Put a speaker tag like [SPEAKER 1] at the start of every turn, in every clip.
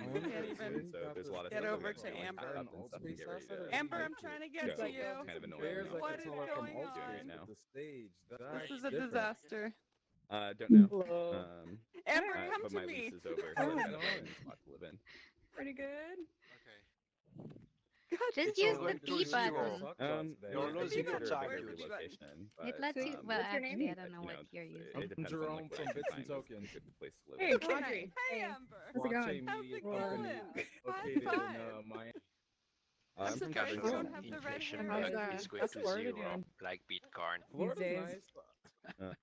[SPEAKER 1] even
[SPEAKER 2] So there's a lot of
[SPEAKER 1] get
[SPEAKER 2] stuff
[SPEAKER 1] over
[SPEAKER 2] that
[SPEAKER 1] to
[SPEAKER 2] like
[SPEAKER 1] Amber.
[SPEAKER 2] up and stuff and get ready to
[SPEAKER 1] Amber, I'm trying to get
[SPEAKER 2] go.
[SPEAKER 1] to you.
[SPEAKER 2] It's kind of annoying.
[SPEAKER 1] What is going
[SPEAKER 2] Right
[SPEAKER 1] on?
[SPEAKER 2] now.
[SPEAKER 1] This is a disaster.
[SPEAKER 2] Don't know.
[SPEAKER 1] Amber, come
[SPEAKER 2] but
[SPEAKER 1] to
[SPEAKER 2] my
[SPEAKER 1] me.
[SPEAKER 2] lease is over, so I've got a permanent spot to live in.
[SPEAKER 1] Pretty good.
[SPEAKER 3] Okay.
[SPEAKER 1] God,
[SPEAKER 4] Just
[SPEAKER 1] this
[SPEAKER 4] use
[SPEAKER 1] is
[SPEAKER 4] the
[SPEAKER 1] like
[SPEAKER 4] B button.
[SPEAKER 3] You're losing
[SPEAKER 2] your
[SPEAKER 3] your time.
[SPEAKER 2] bigger relocation, but,
[SPEAKER 4] It lets you. Well,
[SPEAKER 5] What's your name?
[SPEAKER 4] actually, I don't know what you're using.
[SPEAKER 2] It depends on like what you find is a good place to live.
[SPEAKER 5] Hey,
[SPEAKER 2] in.
[SPEAKER 5] Audrey.
[SPEAKER 1] Hey, Amber.
[SPEAKER 5] How's it going?
[SPEAKER 1] How's it going?
[SPEAKER 6] Located
[SPEAKER 1] High
[SPEAKER 6] in
[SPEAKER 1] five.
[SPEAKER 6] Miami.
[SPEAKER 1] I'm
[SPEAKER 2] I'm from
[SPEAKER 1] surprised
[SPEAKER 3] Having
[SPEAKER 1] you
[SPEAKER 2] California.
[SPEAKER 1] don't have the red
[SPEAKER 3] inflation
[SPEAKER 1] hair.
[SPEAKER 5] How's
[SPEAKER 3] rate
[SPEAKER 5] that?
[SPEAKER 3] is going
[SPEAKER 5] How's
[SPEAKER 3] to
[SPEAKER 5] Florida
[SPEAKER 3] zero,
[SPEAKER 5] doing?
[SPEAKER 3] like Bitcoin.
[SPEAKER 6] Florida's
[SPEAKER 5] days.
[SPEAKER 6] nice.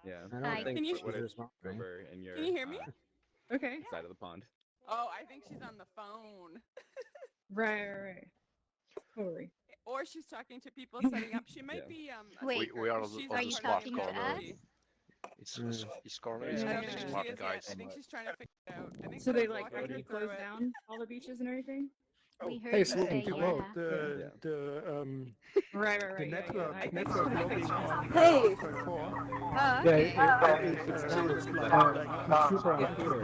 [SPEAKER 2] Yeah.
[SPEAKER 7] I don't
[SPEAKER 4] Hi.
[SPEAKER 7] think
[SPEAKER 1] Can you-
[SPEAKER 7] she's responding.
[SPEAKER 2] Over in your
[SPEAKER 1] Can you hear me?
[SPEAKER 5] Okay.
[SPEAKER 2] side of the pond.
[SPEAKER 1] Oh, I think she's on the phone.
[SPEAKER 5] Right. Totally.
[SPEAKER 1] Or she's talking to people setting up. She might
[SPEAKER 2] Yeah.
[SPEAKER 1] be a
[SPEAKER 4] Wait,
[SPEAKER 1] speaker,
[SPEAKER 3] we are
[SPEAKER 1] 'cause she's
[SPEAKER 3] on
[SPEAKER 4] Are
[SPEAKER 1] on
[SPEAKER 3] the
[SPEAKER 4] you
[SPEAKER 3] spot
[SPEAKER 1] part of the
[SPEAKER 4] talking to
[SPEAKER 3] corner.
[SPEAKER 1] anthology.
[SPEAKER 3] It's corner.
[SPEAKER 5] Yeah.
[SPEAKER 3] It's
[SPEAKER 1] I
[SPEAKER 3] on
[SPEAKER 1] don't
[SPEAKER 3] the
[SPEAKER 1] think
[SPEAKER 3] spot,
[SPEAKER 1] she is
[SPEAKER 3] guys.
[SPEAKER 1] yet. I think she's trying to figure it out. I think
[SPEAKER 5] So they
[SPEAKER 1] someone's
[SPEAKER 5] like
[SPEAKER 1] walking
[SPEAKER 5] already
[SPEAKER 1] her through
[SPEAKER 5] closed
[SPEAKER 1] it.
[SPEAKER 5] down all the beaches and everything?
[SPEAKER 4] We heard
[SPEAKER 8] Hey,
[SPEAKER 4] you
[SPEAKER 8] Sloan,
[SPEAKER 4] say
[SPEAKER 8] hello.
[SPEAKER 4] yeah.
[SPEAKER 5] Right.
[SPEAKER 8] The
[SPEAKER 5] Yeah,
[SPEAKER 8] network,
[SPEAKER 5] I think
[SPEAKER 8] network
[SPEAKER 5] so.
[SPEAKER 8] logging on
[SPEAKER 9] Hey.
[SPEAKER 4] Okay.
[SPEAKER 8] it's super unclear.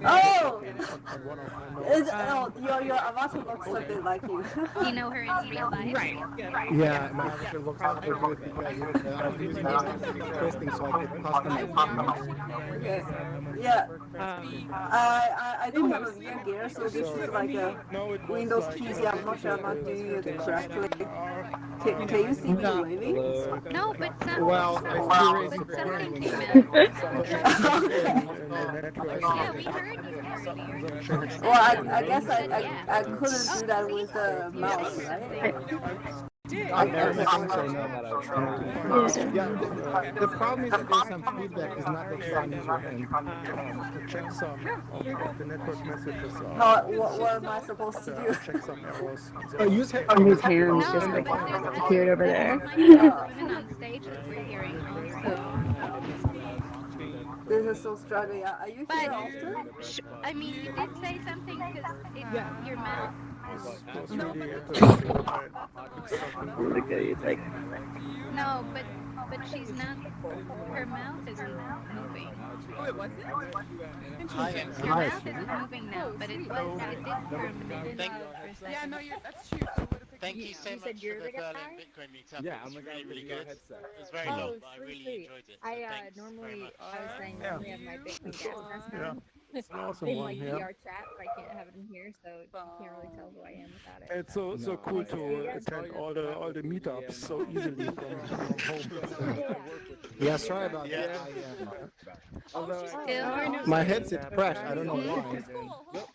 [SPEAKER 9] Oh!
[SPEAKER 8] On one of my notes.
[SPEAKER 9] It's, your avatar looks a bit like you.
[SPEAKER 4] Do you know her in real life?
[SPEAKER 5] Right.
[SPEAKER 8] Yeah, my avatar looks like good because I'm using testing so I could customize.
[SPEAKER 9] Okay. Yeah.
[SPEAKER 5] Um,
[SPEAKER 9] I don't have a VR gear, so this is like a
[SPEAKER 8] No, it was
[SPEAKER 9] Windows
[SPEAKER 8] like,
[SPEAKER 9] PC. I'm not sure I'm not doing it correctly. Can you see me
[SPEAKER 8] Yeah.
[SPEAKER 9] waving?
[SPEAKER 4] No, but some.
[SPEAKER 8] Well, I still raised
[SPEAKER 4] But
[SPEAKER 8] the
[SPEAKER 4] something
[SPEAKER 8] point.
[SPEAKER 4] came out.
[SPEAKER 8] Okay.
[SPEAKER 4] Yeah, we heard you earlier.
[SPEAKER 9] Well, I guess
[SPEAKER 4] You said yeah.
[SPEAKER 9] I couldn't
[SPEAKER 4] Oh,
[SPEAKER 9] do that
[SPEAKER 4] see?
[SPEAKER 9] with the
[SPEAKER 4] You
[SPEAKER 9] mouse,
[SPEAKER 4] said
[SPEAKER 9] right?
[SPEAKER 4] something.
[SPEAKER 8] I'm making so now. Yeah, the problem is that there's some feedback is not that from user end.
[SPEAKER 10] Check some of the network messages.
[SPEAKER 9] What am I supposed to do?
[SPEAKER 10] Check some errors.
[SPEAKER 8] Use
[SPEAKER 5] on his hands,
[SPEAKER 4] No,
[SPEAKER 5] just
[SPEAKER 4] because
[SPEAKER 5] like
[SPEAKER 4] there's
[SPEAKER 5] appeared over there.
[SPEAKER 4] women on stage that we're hearing also.
[SPEAKER 9] This is so struggling. Are you
[SPEAKER 4] But
[SPEAKER 9] here often?
[SPEAKER 4] I mean, you did say something because your mouth. No, but she's not. Her mouth isn't moving.
[SPEAKER 1] Oh, it wasn't? Interesting.
[SPEAKER 4] Your mouth isn't moving now, but it was. It did for a minute.
[SPEAKER 1] Yeah, no, that's true. So would have
[SPEAKER 11] Thank you so much for the Berlin Bitcoin meetup.
[SPEAKER 6] Yeah,
[SPEAKER 11] It was
[SPEAKER 6] I'm
[SPEAKER 11] really, really good. It was very
[SPEAKER 5] Oh,
[SPEAKER 11] long, but I really
[SPEAKER 5] sweet.
[SPEAKER 11] enjoyed it.
[SPEAKER 5] I
[SPEAKER 11] Thanks very
[SPEAKER 5] normally,
[SPEAKER 11] much.
[SPEAKER 5] I was saying
[SPEAKER 10] Yeah.
[SPEAKER 5] normally have my Bitcoin gas mask
[SPEAKER 10] Yeah.
[SPEAKER 5] on.
[SPEAKER 10] It's an awesome
[SPEAKER 5] In
[SPEAKER 10] one,
[SPEAKER 5] like
[SPEAKER 10] yeah.
[SPEAKER 5] VR chat, but I can't have it in here, so you can't really tell who I am without it.
[SPEAKER 10] It's so cool to attend all the meetups so easily from home.
[SPEAKER 8] Yeah, sorry about
[SPEAKER 11] Yeah.
[SPEAKER 8] that.
[SPEAKER 4] Still.
[SPEAKER 8] My headset crashed. I don't know why.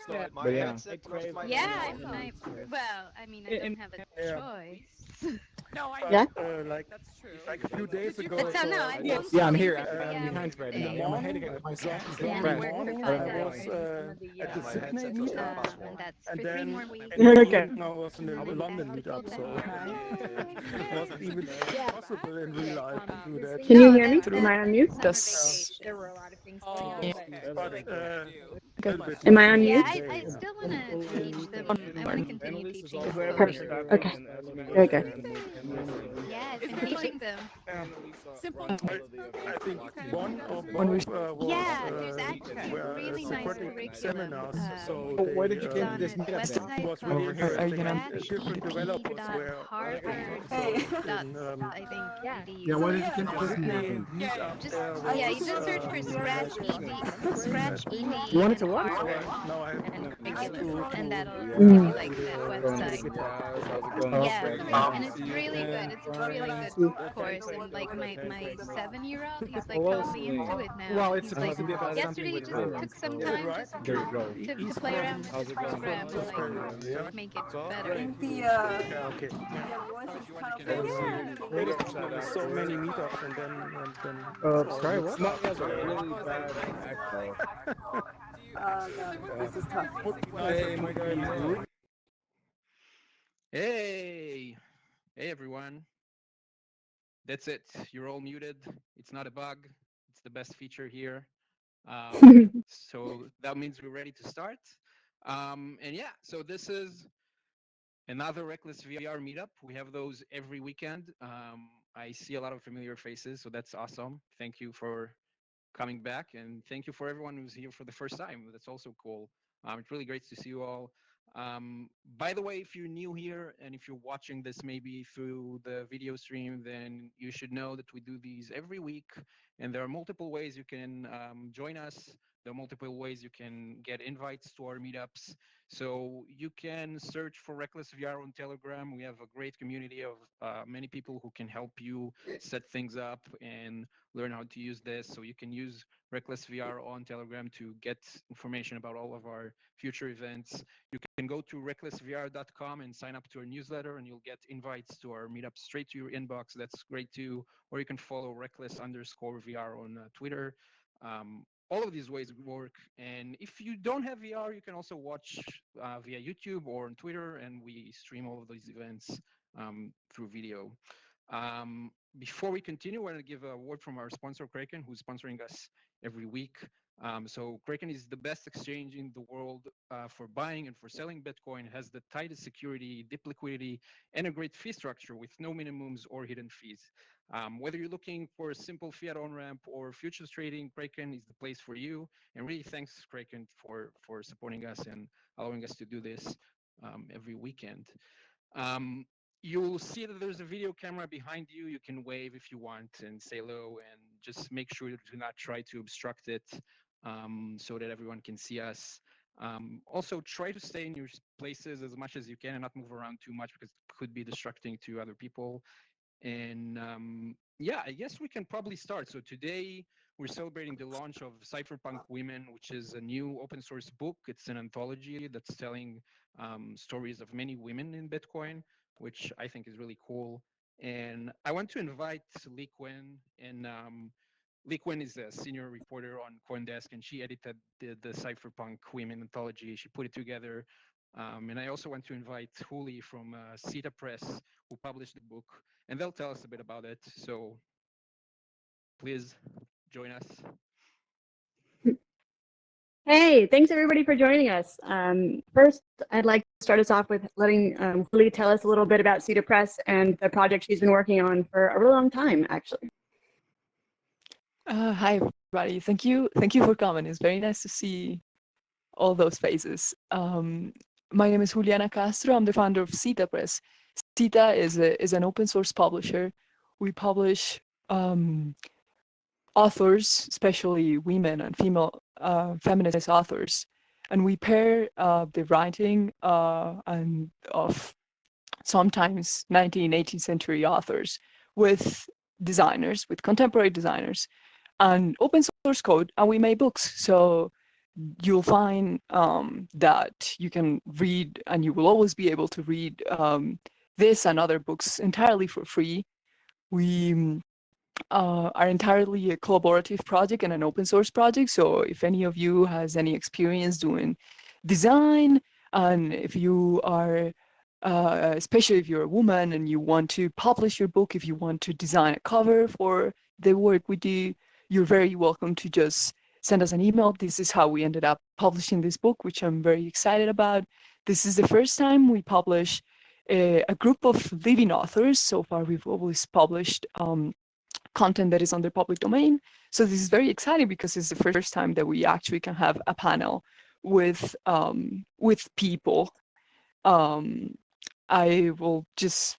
[SPEAKER 5] Yeah.
[SPEAKER 3] My
[SPEAKER 8] But yeah.
[SPEAKER 3] headset plus my
[SPEAKER 4] Yeah,
[SPEAKER 3] phone.
[SPEAKER 4] well, I mean, I don't have a choice.
[SPEAKER 1] No, I
[SPEAKER 5] Yeah.
[SPEAKER 10] Like
[SPEAKER 1] That's true.
[SPEAKER 10] a few days ago.
[SPEAKER 4] But so no, I
[SPEAKER 8] Yeah,
[SPEAKER 4] don't
[SPEAKER 8] I'm here.
[SPEAKER 4] think
[SPEAKER 8] I'm
[SPEAKER 4] yeah,
[SPEAKER 8] behind right
[SPEAKER 4] today.
[SPEAKER 8] now. My head my
[SPEAKER 4] Yeah,
[SPEAKER 8] crashed.
[SPEAKER 4] work for
[SPEAKER 10] I
[SPEAKER 4] 5
[SPEAKER 10] was
[SPEAKER 4] hours.
[SPEAKER 10] at the
[SPEAKER 3] my
[SPEAKER 10] Sydney
[SPEAKER 3] headset was
[SPEAKER 10] meetup.
[SPEAKER 3] plus
[SPEAKER 4] And
[SPEAKER 3] one.
[SPEAKER 4] that's
[SPEAKER 10] And
[SPEAKER 4] for 3
[SPEAKER 10] then
[SPEAKER 4] more weeks.
[SPEAKER 5] Okay.
[SPEAKER 10] I was in the London meetup, so it wasn't even possible in real life to do that.
[SPEAKER 5] Can you
[SPEAKER 4] No,
[SPEAKER 5] hear me?
[SPEAKER 4] that's
[SPEAKER 5] Am I on mute?
[SPEAKER 4] summer
[SPEAKER 5] That's.
[SPEAKER 4] vacation.
[SPEAKER 5] There were a lot of things
[SPEAKER 1] Oh,
[SPEAKER 5] going on,
[SPEAKER 1] okay.
[SPEAKER 10] But
[SPEAKER 1] So
[SPEAKER 10] a little bit
[SPEAKER 5] Am I on
[SPEAKER 4] Yeah,
[SPEAKER 5] mute?
[SPEAKER 4] I still want to teach them. I want to continue teaching them.
[SPEAKER 5] Perfect. Okay. Very good.
[SPEAKER 4] Yes, and teaching them.
[SPEAKER 1] simple.
[SPEAKER 10] I think one or
[SPEAKER 5] When we-
[SPEAKER 10] both was
[SPEAKER 4] Yeah, there's actually
[SPEAKER 10] were
[SPEAKER 4] really nice
[SPEAKER 10] supporting
[SPEAKER 4] curriculum.
[SPEAKER 10] seminars, so
[SPEAKER 8] Where did you
[SPEAKER 4] It's
[SPEAKER 8] get
[SPEAKER 4] on
[SPEAKER 8] this
[SPEAKER 4] a
[SPEAKER 8] meetup then?
[SPEAKER 4] website
[SPEAKER 10] was
[SPEAKER 4] called
[SPEAKER 10] really
[SPEAKER 5] Are you gonna-
[SPEAKER 10] different developers were
[SPEAKER 4] Harvard.
[SPEAKER 9] Hey.
[SPEAKER 4] I think
[SPEAKER 5] Yeah.
[SPEAKER 4] EDU.
[SPEAKER 8] Yeah, where did you get this
[SPEAKER 10] the
[SPEAKER 8] meetup?
[SPEAKER 10] meetup
[SPEAKER 4] Just
[SPEAKER 10] there
[SPEAKER 4] yeah,
[SPEAKER 10] was,
[SPEAKER 4] you just search for Scratch ED, Scratch ED,
[SPEAKER 8] You wanted to
[SPEAKER 4] and
[SPEAKER 8] what?
[SPEAKER 4] Harvard
[SPEAKER 10] now I have
[SPEAKER 4] and
[SPEAKER 10] to
[SPEAKER 4] curriculum, and that'll
[SPEAKER 10] yeah.
[SPEAKER 4] give you like that website.
[SPEAKER 8] Oh.
[SPEAKER 4] And it's really good. It's a really good course, and like my 7-year-old, he's like totally into it now.
[SPEAKER 8] Well, it's
[SPEAKER 4] He's like
[SPEAKER 8] supposed to be about
[SPEAKER 4] yesterday he
[SPEAKER 8] something
[SPEAKER 4] just
[SPEAKER 8] with
[SPEAKER 4] took some
[SPEAKER 10] Is it
[SPEAKER 4] time
[SPEAKER 10] right?
[SPEAKER 4] just to play around with the program and
[SPEAKER 10] Yeah.
[SPEAKER 4] like make it better.
[SPEAKER 9] I think the
[SPEAKER 10] Yeah, okay.
[SPEAKER 9] voice is kind of weird.
[SPEAKER 10] So many meetups and then
[SPEAKER 8] Sorry, what?
[SPEAKER 6] Smart has a really bad echo.
[SPEAKER 9] No, this is tough.
[SPEAKER 6] Hey, my God.
[SPEAKER 12] Hey, hey everyone. That's it. You're all muted. It's not a bug. It's the best feature here. So that means we're ready to start. And yeah, so this is another Reckless VR meetup. We have those every weekend. I see a lot of familiar faces, so that's awesome. Thank you for coming back. And thank you for everyone who's here for the first time. That's also cool. It's really great to see you all. By the way, if you're new here and if you're watching this maybe through the video stream, then you should know that we do these every week. And there are multiple ways you can join us. There are multiple ways you can get invites to our meetups. So you can search for Reckless VR on Telegram. We have a great community of many people who can help you set things up and learn how to use this. So you can use Reckless VR on Telegram to get information about all of our future events. You can go to recklessvr.com and sign up to our newsletter, and you'll get invites to our meetup straight to your inbox. That's great too. Or you can follow reckless_VR on Twitter. All of these ways work. And if you don't have VR, you can also watch via YouTube or on Twitter, and we stream all of these events through video. Before we continue, I want to give a word from our sponsor, Kraken, who's sponsoring us every week. So Kraken is the best exchange in the world for buying and for selling Bitcoin, has the tightest security, deep liquidity, and a great fee structure with no minimums or hidden fees. Whether you're looking for a simple fiat on-ramp or futures trading, Kraken is the place for you. And really thanks, Kraken, for supporting us and allowing us to do this every weekend. You'll see that there's a video camera behind you. You can wave if you want and say hello, and just make sure to not try to obstruct it so that everyone can see us. Also, try to stay in your places as much as you can and not move around too much because it could be distracting to other people. And yeah, I guess we can probably start. So today we're celebrating the launch of Cypherpunk Women, which is a new open source book. It's an anthology that's telling stories of many women in Bitcoin, which I think is really cool. And I want to invite Leigh Cuen. And Leigh Cuen is a senior reporter on Coindesk, and she edited the Cypherpunk Women anthology. She put it together. And I also want to invite Huli from Cita Press, who published the book, and they'll tell us a bit about it. So please join us.
[SPEAKER 7] Hey, thanks everybody for joining us. First, I'd like to start us off with letting Huli tell us a little bit about Cita Press and the project she's been working on for a really long time, actually.
[SPEAKER 13] Hi, everybody. Thank you for coming. It's very nice to see all those faces. My name is Juliana Castro. I'm the founder of Cita Press. Cita is an open source publisher. We publish authors, especially women and female feminist authors, and we pair the writing and of sometimes 19th, 18th century authors with designers, with contemporary designers, and open source code, and we make books. So you'll find that you can read, and you will always be able to read this and other books entirely for free. We are entirely a collaborative project and an open source project. So if any of you has any experience doing design, and if you are, especially if you're a woman and you want to publish your book, if you want to design a cover for the work we do, you're very welcome to just send us an email. This is how we ended up publishing this book, which I'm very excited about. This is the first time we publish a group of living authors. So far, we've always published content that is on the public domain. So this is very exciting because it's the first time that we actually can have a panel with people. I will just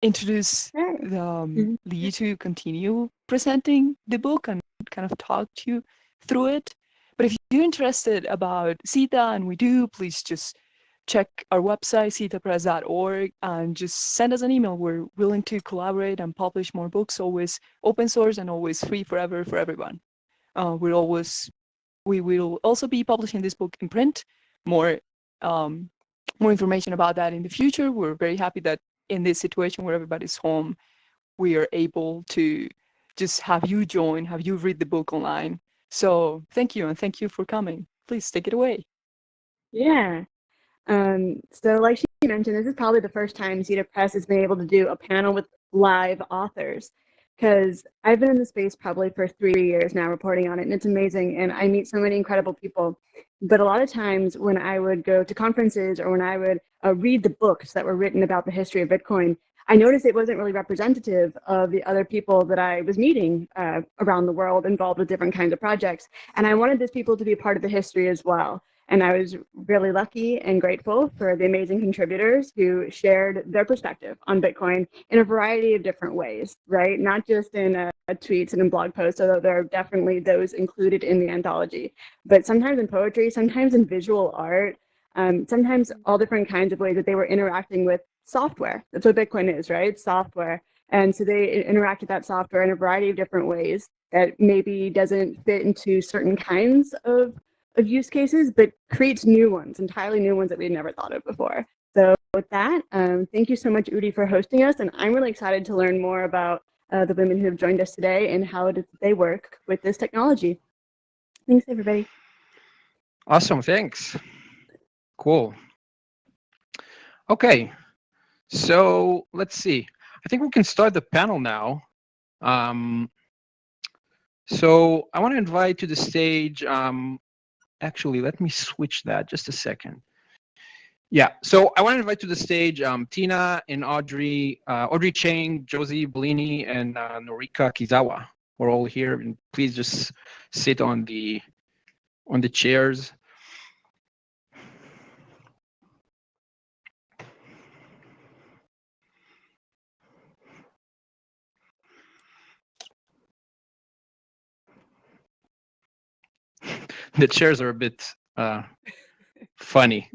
[SPEAKER 13] introduce Leigh to continue presenting the book and kind of talk to you through it. But if you're interested about Cita, and we do, please just check our website, citapress.org, and just send us an email. We're willing to collaborate and publish more books, always open source and always free forever for everyone. We will also be publishing this book in print. More information about that in the future. We're very happy that in this situation where everybody's home, we are able to just have you join, have you read the book online. So thank you, and thank you for coming. Please take it away.
[SPEAKER 7] Yeah. So like she mentioned, this is probably the first time Cita Press has been able to do a panel with live authors, because I've been in the space probably for 3 years now reporting on it, and it's amazing, and I meet so many incredible people. But a lot of times when I would go to conferences or when I would read the books that were written about the history of Bitcoin, I noticed it wasn't really representative of the other people that I was meeting around the world involved with different kinds of projects. And I wanted these people to be part of the history as well. And I was really lucky and grateful for the amazing contributors who shared their perspective on Bitcoin in a variety of different ways, right? Not just in tweets and in blog posts, although there are definitely those included in the anthology, but sometimes in poetry, sometimes in visual art, sometimes all different kinds of ways that they were interacting with software. That's what Bitcoin is, right? Software. And so they interact with that software in a variety of different ways that maybe doesn't fit into certain kinds of use cases, but creates new ones, entirely new ones that we'd never thought of before. So with that, thank you so much, Udi, for hosting us. And I'm really excited to learn more about the women who have joined us today and how they work with this technology. Thanks, everybody.
[SPEAKER 12] Awesome, thanks. Cool. Okay, so let's see. I think we can start the panel now. So I want to invite to the stage, actually, let me switch that just a second. Yeah, so I want to invite to the stage Tina and Audrey, Audrey Chang, Josie Bellini, and Norika Kizawa. We're all here, and please just sit on the chairs. The chairs are a bit funny.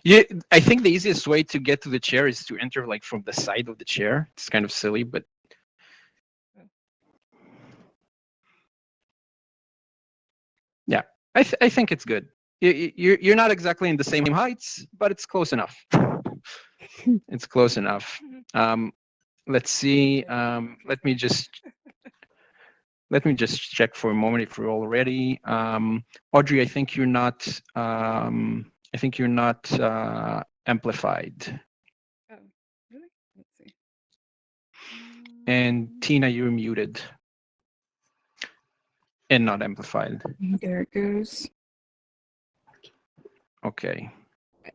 [SPEAKER 12] Yeah, I think the easiest way to get to the chair is to enter like from the side of the chair. It's kind of silly, but yeah, I think it's good. You're not exactly in the same heights, but it's close enough. It's close enough. Let's see. Let me just check for a moment if we're all ready. Audrey, I think you're not. I think you're not amplified.
[SPEAKER 1] Oh, really? Let's see.
[SPEAKER 12] And Tina, you're muted and not amplified.
[SPEAKER 7] There it goes.
[SPEAKER 12] Okay,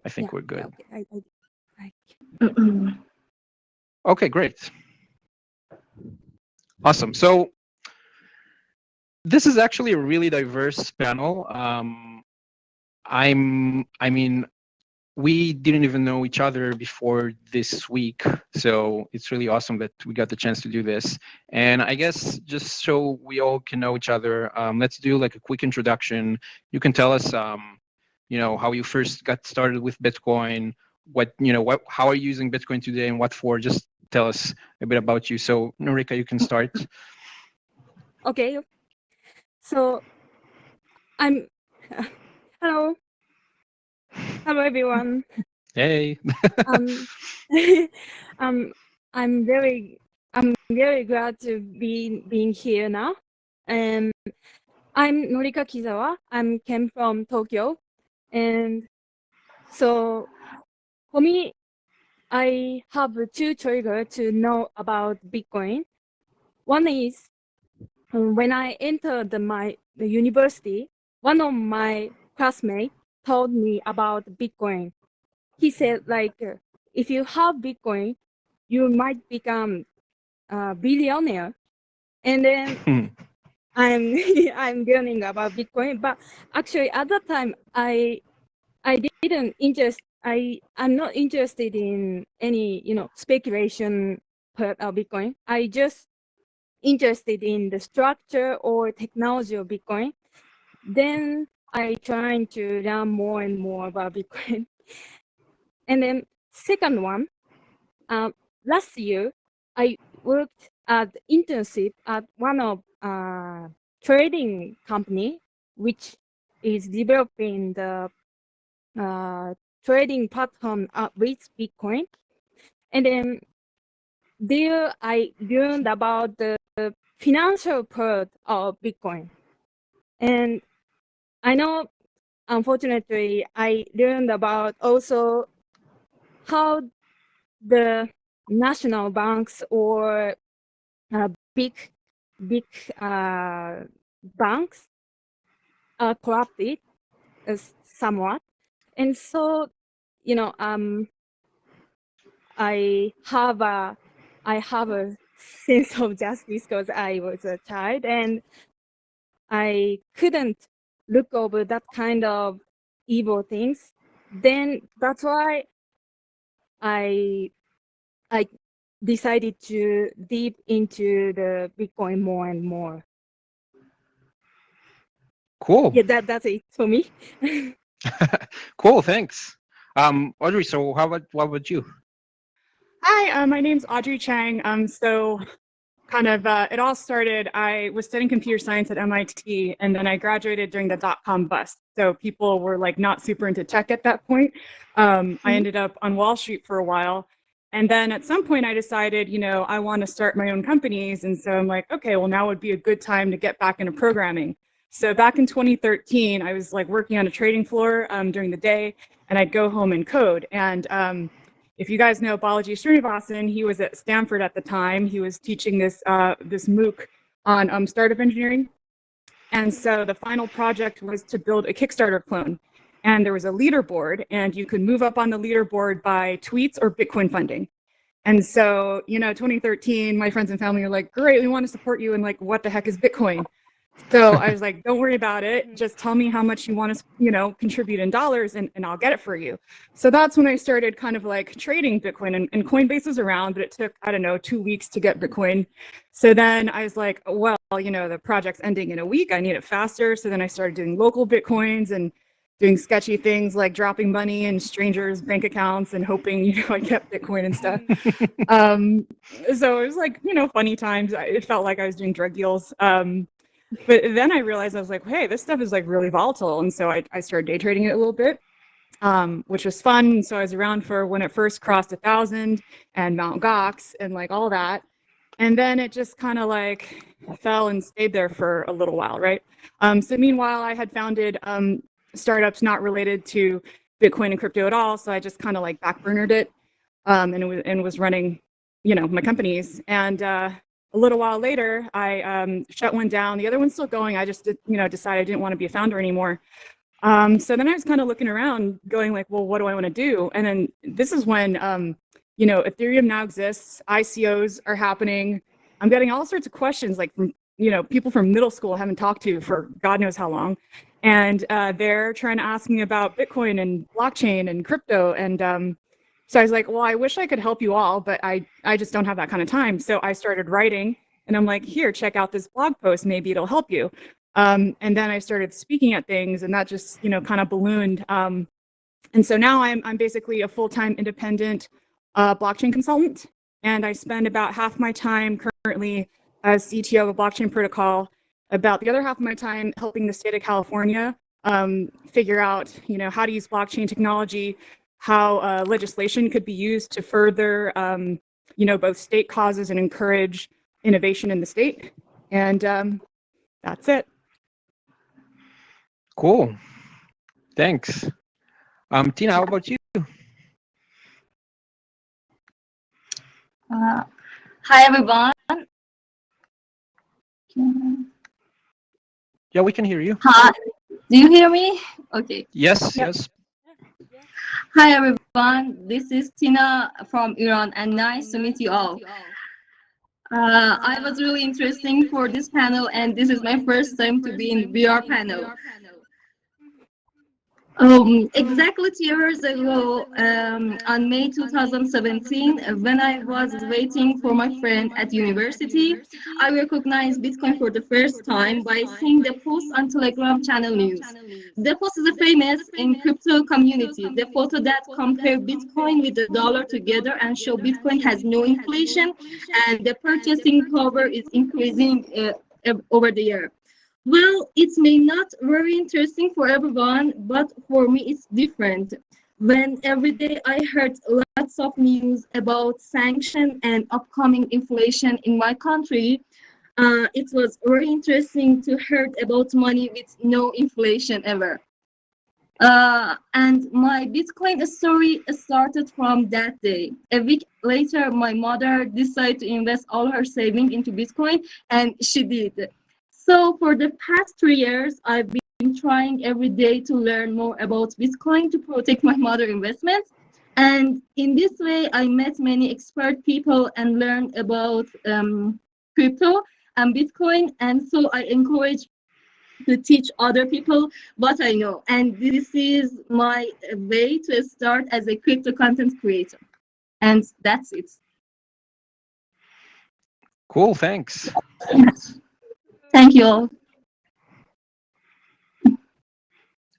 [SPEAKER 12] I think we're good.
[SPEAKER 7] Okay.
[SPEAKER 12] Okay, great. Awesome. So this is actually a really diverse panel. I mean, we didn't even know each other before this week, so it's really awesome that we got the chance to do this. And I guess just so we all can know each other, let's do like a quick introduction. You can tell us, you know, how you first got started with Bitcoin, how are you using Bitcoin today and what for? Just tell us a bit about you. So Norika, you can start.
[SPEAKER 7] Okay. So I'm hello everyone.
[SPEAKER 12] Hey.
[SPEAKER 7] I'm very glad to be being here now. I'm Norika Kizawa. Came from Tokyo, and so for me, I have two triggers to know about Bitcoin. One is when I entered the university, one of my classmates told me about Bitcoin. He said, like, if you have Bitcoin, you might become a billionaire. And then I'm learning about Bitcoin, but actually at that time I didn't interest. I'm not interested in any speculation part of Bitcoin. I just interested in the structure or technology of Bitcoin. Then I trying to learn more and more about Bitcoin. And then second one, last year I worked at internship at one of trading company which is developing the trading platform with Bitcoin. And then there I learned about the financial part of Bitcoin. And I know, unfortunately, I learned about also how the national banks or big banks are corrupted somewhat. And so, I have a sense of justice because I was a child and I couldn't look over that kind of evil things. Then that's why I I decided to deep into the Bitcoin more and more.
[SPEAKER 12] Cool.
[SPEAKER 7] Yeah, that's it for me.
[SPEAKER 12] Cool. Thanks. Audrey. So what about you?
[SPEAKER 14] Hi, my name's Audrey Chang. So it all started, I was studying computer science at MIT, and then I graduated during the dot-com bust. So people were like not super into tech at that point. I ended up on Wall Street for a while. And then at some point I decided, I want to start my own companies. And so I'm like, okay, well now would be a good time to get back into programming. So back in 2013, I was like working on a trading floor during the day, and I'd go home and code. And if you guys know Balaji Srinivasan, he was at Stanford at the time. He was teaching this MOOC on startup engineering. And so the final project was to build a Kickstarter clone. And there was a leaderboard, and you could move up on the leaderboard by tweets or Bitcoin funding. And so, 2013, my friends and family were like, great, we want to support you. And like, what the heck is Bitcoin? So I was like, don't worry about it. Just tell me how much you want to, contribute in dollars and I'll get it for you. So that's when I started kind of like trading Bitcoin, and Coinbase was around, but it took, 2 weeks to get Bitcoin. So then I was like, well, the project's ending in a week. I need it faster. So then I started doing local Bitcoins and doing sketchy things like dropping money in strangers' bank accounts and hoping, I kept Bitcoin and stuff. So it was like, funny times. It felt like I was doing drug deals. But then I realized, I was like, hey, this stuff is like really volatile. And so I started day trading it a little bit, which was fun. So I was around for when it first crossed 1,000 and Mount Gox and like all that. And then it just kind of like fell and stayed there for a little while, right? So meanwhile, I had founded startups not related to Bitcoin and crypto at all. So I just kind of like backburnered it and was running, my companies. And a little while later, I shut one down. The other one's still going. I just decided I didn't want to be a founder anymore. So then I was kind of looking around going like, well, what do I want to do? And then this is when, Ethereum now exists. ICOs are happening. I'm getting all sorts of questions like from, people from middle school I haven't talked to for God knows how long. And they're trying to ask me about Bitcoin and blockchain and crypto. And so I was like, well, I wish I could help you all, but I just don't have that kind of time. So I started writing, and I'm like, here, check out this blog post. Maybe it'll help you. And then I started speaking at things, and that just, kind of ballooned. And so now I'm basically a full-time independent blockchain consultant, and I spend about half my time currently as CTO of a blockchain protocol, about the other half of my time helping the state of California figure out, how to use blockchain technology, how legislation could be used to further, both state causes and encourage innovation in the state. And that's it.
[SPEAKER 12] Cool. Thanks. Tina, how about you?
[SPEAKER 15] Hi, everyone.
[SPEAKER 12] Yeah, we can hear you.
[SPEAKER 15] Hi. Do you hear me? Okay.
[SPEAKER 12] Yes,
[SPEAKER 15] Yep.
[SPEAKER 12] yes.
[SPEAKER 15] Hi, everyone. This is Tina from Iran, and nice to meet you all. I was really interesting for this panel, and this is my first time to be in VR panel. Exactly 2 years ago, on May 2017, when I was waiting for my friend at university, I recognized Bitcoin for the first time by seeing the post on Telegram channel news. The post is famous in crypto community. The photo that compare Bitcoin with the dollar together and show Bitcoin has no inflation and the purchasing power is increasing over the year. Well, it may not very interesting for everyone, but for me it's different. When every day I heard lots of news about sanction and upcoming inflation in my country, it was very interesting to hear about money with no inflation ever. And my Bitcoin story started from that day. A week later, my mother decided to invest all her savings into Bitcoin, and she did. So for the past 3 years, I've been trying every day to learn more about Bitcoin to protect my mother investments. And in this way, I met many expert people and learned about crypto and Bitcoin. And so I encourage to teach other people what I know. And this is my way to start as a crypto content creator. And that's it.
[SPEAKER 12] Cool, thanks.
[SPEAKER 15] Thank you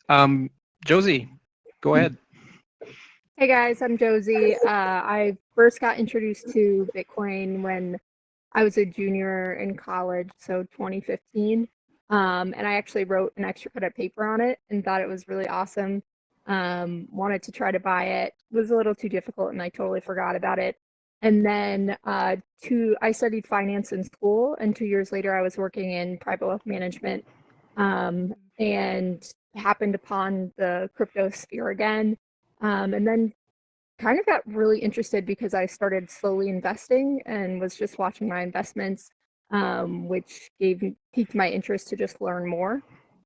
[SPEAKER 15] all.
[SPEAKER 12] Josie, go ahead.
[SPEAKER 7] Hey guys, I'm Josie. I first got introduced to Bitcoin when I was a junior in college, so 2015. And I actually wrote an extra credit paper on it and thought it was really awesome. Wanted to try to buy it. It was a little too difficult and I totally forgot about it. And then I studied finance in school, and 2 years later I was working in private wealth management and happened upon the crypto sphere again. And then kind of got really interested because I started slowly investing and was just watching my investments, which piqued my interest to just learn more.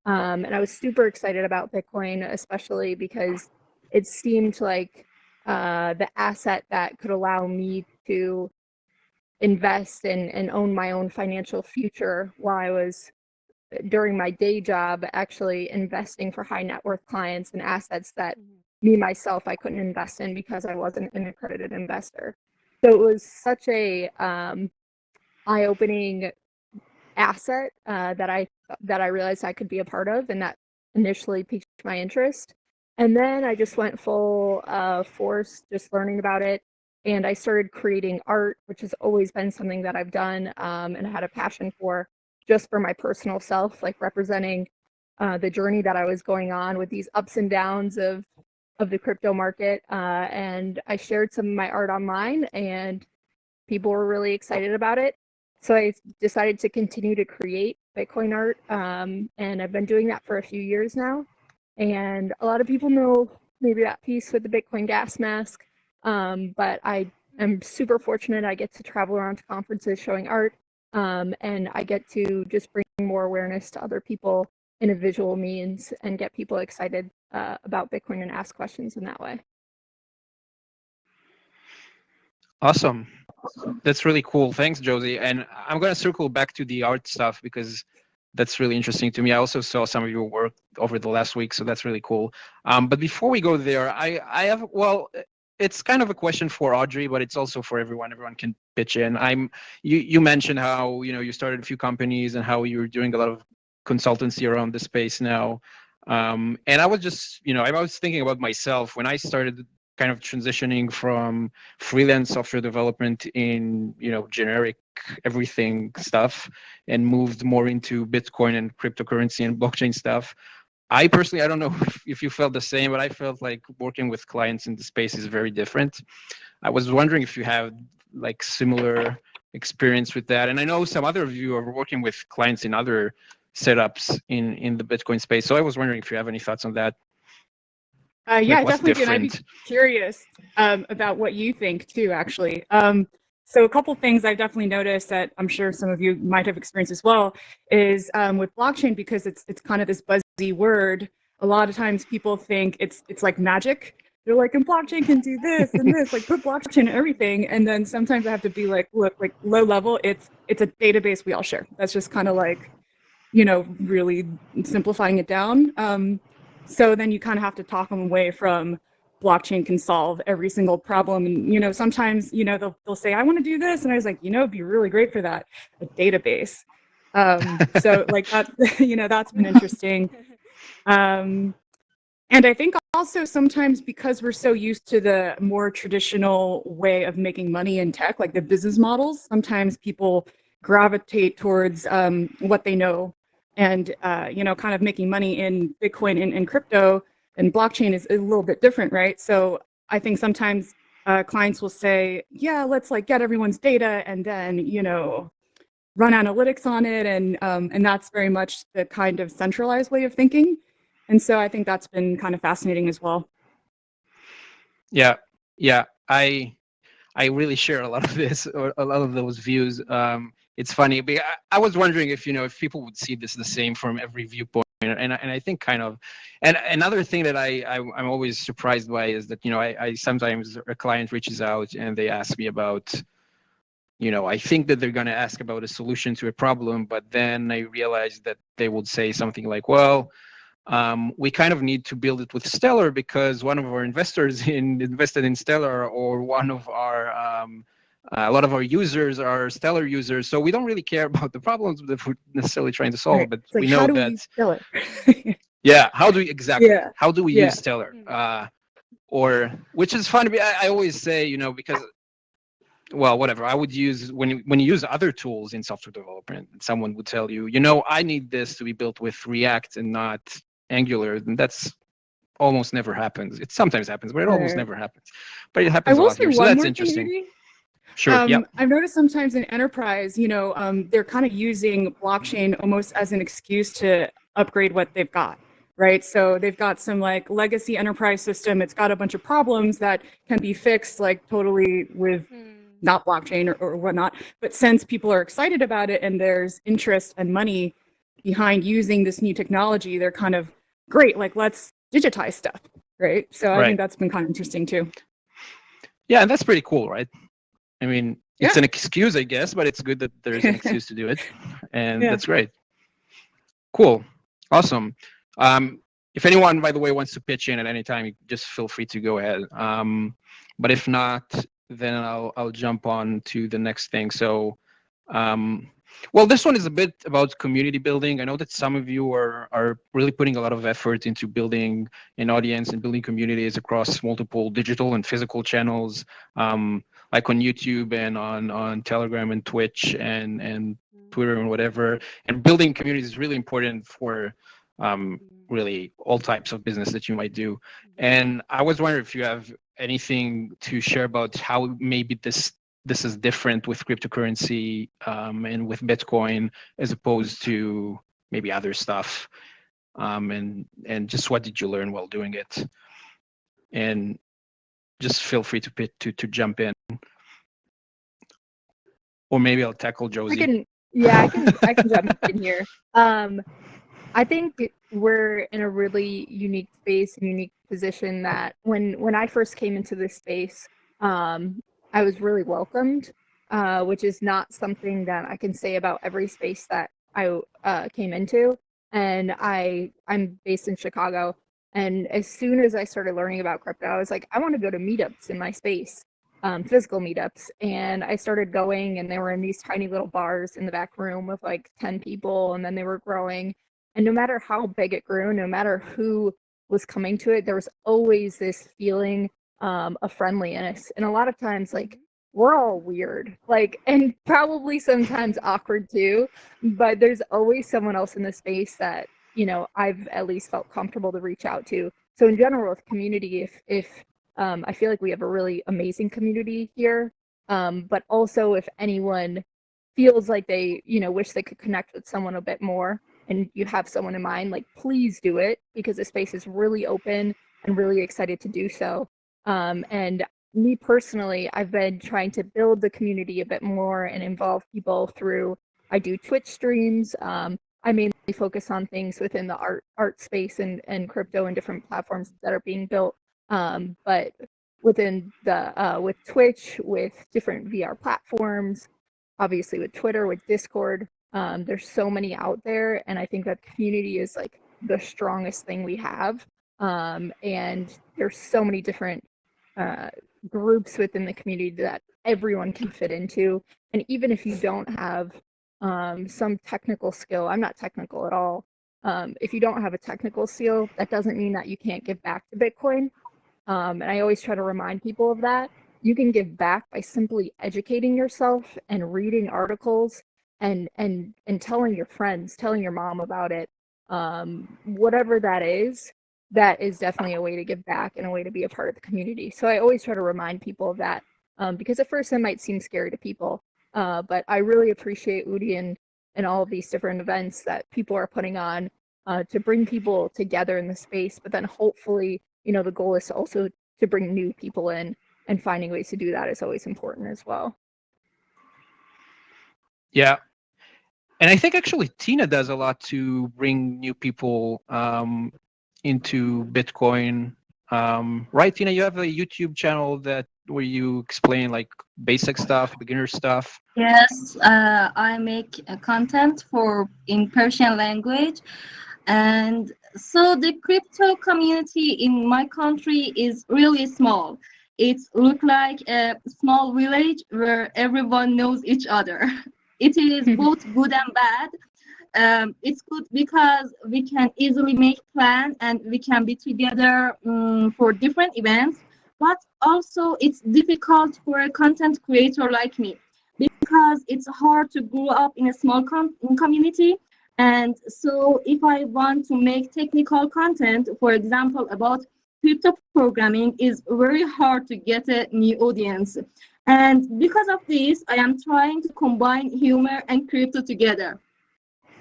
[SPEAKER 7] And I was super excited about Bitcoin, especially because it seemed like the asset that could allow me to invest and own my own financial future while I was during my day job actually investing for high net worth clients and assets that me myself I couldn't invest in because I wasn't an accredited investor. So it was such a eye-opening asset that I realized I could be a part of, and that initially piqued my interest. And then I just went full force, just learning about it, and I started creating art, which has always been something that I've done and had a passion for, just for my personal self, like representing the journey that I was going on with these ups and downs of the crypto market. And I shared some of my art online, and people were really excited about it. So I decided to continue to create Bitcoin art, and I've been doing that for a few years now. And a lot of people know maybe that piece with the Bitcoin gas mask, but I am super fortunate. I get to travel around to conferences showing art, and I get to just bring more awareness to other people in a visual means and get people excited about Bitcoin and ask questions in that way.
[SPEAKER 12] Awesome. That's really cool. Thanks, Josie. And I'm going to circle back to the art stuff because that's really interesting to me. I also saw some of your work over the last week, so that's really cool. But before we go there, I have, well, it's kind of a question for Audrey, but it's also for everyone. Everyone can pitch in. You mentioned how, you started a few companies and how you're doing a lot of consultancy around the space now. And I was just, I was thinking about myself when I started kind of transitioning from freelance software development in, generic everything stuff and moved more into Bitcoin and cryptocurrency and blockchain stuff. I personally, I don't know if you felt the same, but I felt like working with clients in the space is very different. I was wondering if you have like similar experience with that. And I know some other of you are working with clients in other setups in the Bitcoin space. So I was wondering if you have any thoughts on that.
[SPEAKER 14] Yeah, I definitely do. And I'd be curious about what you think too, actually. So a couple things I've definitely noticed that I'm sure some of you might have experienced as well is with blockchain, because it's kind of this buzzy word. A lot of times people think it's like magic. They're like, and blockchain can do this and this, like put blockchain in everything. And then sometimes I have to be like, look, like low level, it's a database we all share. That's just kind of like, really simplifying it down. So then you kind of have to talk them away from blockchain can solve every single problem. And, sometimes, they'll say, I want to do this. And I was like, it'd be really great for that, a database. So like that, that's been interesting. And I think also sometimes because we're so used to the more traditional way of making money in tech, like the business models, sometimes people gravitate towards what they know. And, kind of making money in Bitcoin and crypto and blockchain is a little bit different, right? So I think sometimes clients will say, yeah, let's like get everyone's data and then, run analytics on it. And that's very much the kind of centralized way of thinking. And so I think that's been kind of fascinating as well.
[SPEAKER 12] Yeah. I really share a lot of this, or a lot of those views. It's funny, but I was wondering if, if people would see this the same from every viewpoint, and I think kind of, and another thing that I'm always surprised by is that, you know, I sometimes a client reaches out and they ask me about, you know, I think that they're going to ask about a solution to a problem, but then I realize that they would say something like, well, we kind of need to build it with Stellar because one of our investors invested in Stellar, or one of our a lot of our users are Stellar users, so we don't really care about the problems that we're necessarily trying to solve.
[SPEAKER 7] Right.
[SPEAKER 12] But
[SPEAKER 7] It's like,
[SPEAKER 12] we know
[SPEAKER 7] how do we
[SPEAKER 12] that
[SPEAKER 7] use Stellar?
[SPEAKER 12] yeah, how do we exactly?
[SPEAKER 7] Yeah.
[SPEAKER 12] How do we
[SPEAKER 7] Yeah.
[SPEAKER 12] use Stellar? Or which is funny. I always say, you know, because well, whatever. I would use when you use other tools in software development, someone would tell you, you know, I need this to be built with React and not Angular, and that's almost never happens. It sometimes happens, but it almost never happens. But it
[SPEAKER 14] I
[SPEAKER 12] happens a
[SPEAKER 14] will
[SPEAKER 12] lot
[SPEAKER 14] say
[SPEAKER 12] here, so
[SPEAKER 14] one
[SPEAKER 12] that's
[SPEAKER 14] more thing,
[SPEAKER 12] interesting.
[SPEAKER 14] Rudy.
[SPEAKER 12] Sure. Yeah.
[SPEAKER 14] I've noticed sometimes in enterprise, you know, they're kind of using blockchain almost as an excuse to upgrade what they've got, right? So they've got some like legacy enterprise system. It's got a bunch of problems that can be fixed like totally with not blockchain or whatnot. But since people are excited about it and there's interest and money behind using this new technology, they're kind of great. Like, let's digitize stuff, right? So I think that's been kind of interesting too.
[SPEAKER 12] Yeah, and that's pretty cool, right? I mean, it's an excuse, I guess, but it's good that there's an excuse to do it, and that's great. Cool, awesome. If anyone, by the way, wants to pitch in at any time, just feel free to go ahead. But if not, then I'll jump on to the next thing. So, well, this one is a bit about community building. I know that some of you are really putting a lot of effort into building an audience and building communities across multiple digital and physical channels, like on YouTube and on Telegram and Twitch and Twitter and whatever. And building communities is really important for really all types of business that you might do. And I was wondering if you have anything to share about how maybe this is different with cryptocurrency and with Bitcoin as opposed to maybe other stuff, and just what did you learn while doing it? And just feel free to jump in, or maybe I'll tackle Josie.
[SPEAKER 7] I can jump in here. I think we're in a really unique space and unique position that when I first came into this space, I was really welcomed, which is not something that I can say about every space that I came into. And I'm based in Chicago. And as soon as I started learning about crypto, I was like, I want to go to meetups in my space, physical meetups. And I started going, and they were in these tiny little bars in the back room with like 10 people, and then they were growing. And no matter how big it grew, no matter who was coming to it, there was always this feeling of friendliness. And a lot of times, like, we're all weird, like, and probably sometimes awkward too, but there's always someone else in the space that, you know, I've at least felt comfortable to reach out to. So in general, with community, if I feel like we have a really amazing community here, but also if anyone feels like they, you know, wish they could connect with someone a bit more, and you have someone in mind, like, please do it, because the space is really open and really excited to do so. And me personally, I've been trying to build the community a bit more and involve people through, I do Twitch streams. I mainly focus on things within the art space and crypto and different platforms that are being built. But within the with Twitch, with different VR platforms, obviously with Twitter, with Discord, there's so many out there, and I think that community is like the strongest thing we have. And there's so many different groups within the community that everyone can fit into. And even if you don't have some technical skill, I'm not technical at all. If you don't have a technical skill, that doesn't mean that you can't give back to Bitcoin. And I always try to remind people of that. You can give back by simply educating yourself and reading articles and telling your friends, telling your mom about it. Whatever that is definitely a way to give back and a way to be a part of the community. So I always try to remind people of that, because at first it might seem scary to people, but I really appreciate Udi and all of these different events that people are putting on to bring people together in the space. But then hopefully, you know, the goal is also to bring new people in, and finding ways to do that is always important as well.
[SPEAKER 12] Yeah. And I think actually Tina does a lot to bring new people into Bitcoin. Right, Tina? You have a YouTube channel where you explain like basic stuff, beginner stuff.
[SPEAKER 15] Yes, I make content in Persian language, and so the crypto community in my country is really small. It looks like a small village where everyone knows each other. It is both good and bad. It's good because we can easily make plans and we can be together for different events. But also, it's difficult for a content creator like me because it's hard to grow up in a small community. And so, if I want to make technical content, for example, about crypto programming, is very hard to get a new audience. And because of this, I am trying to combine humor and crypto together.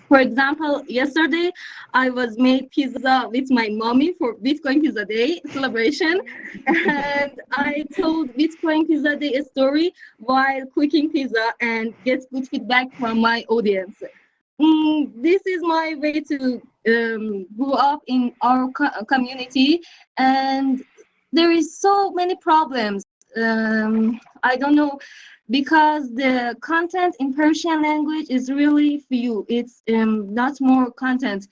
[SPEAKER 15] For example, yesterday I was made pizza with my mommy for Bitcoin Pizza Day celebration, and I told Bitcoin Pizza Day a story while cooking pizza and get good feedback from my audience. This is my way to grow up in our community, and there is so many problems. I don't know, because the content in Persian language is really few. It's not more content.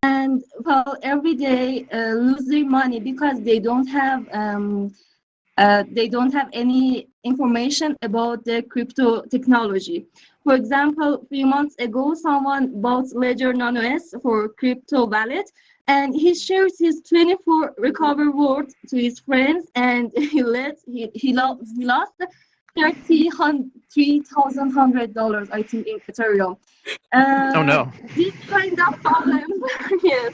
[SPEAKER 15] And well, every day lose their money because they don't have any information about the crypto technology. For example, a few months ago, someone bought Ledger Nano S for crypto wallet, and he shares his 24 recovery word to his friends, and he lost $3,100, I think, in Ethereum.
[SPEAKER 12] Oh no!
[SPEAKER 15] This kind of problems, yes,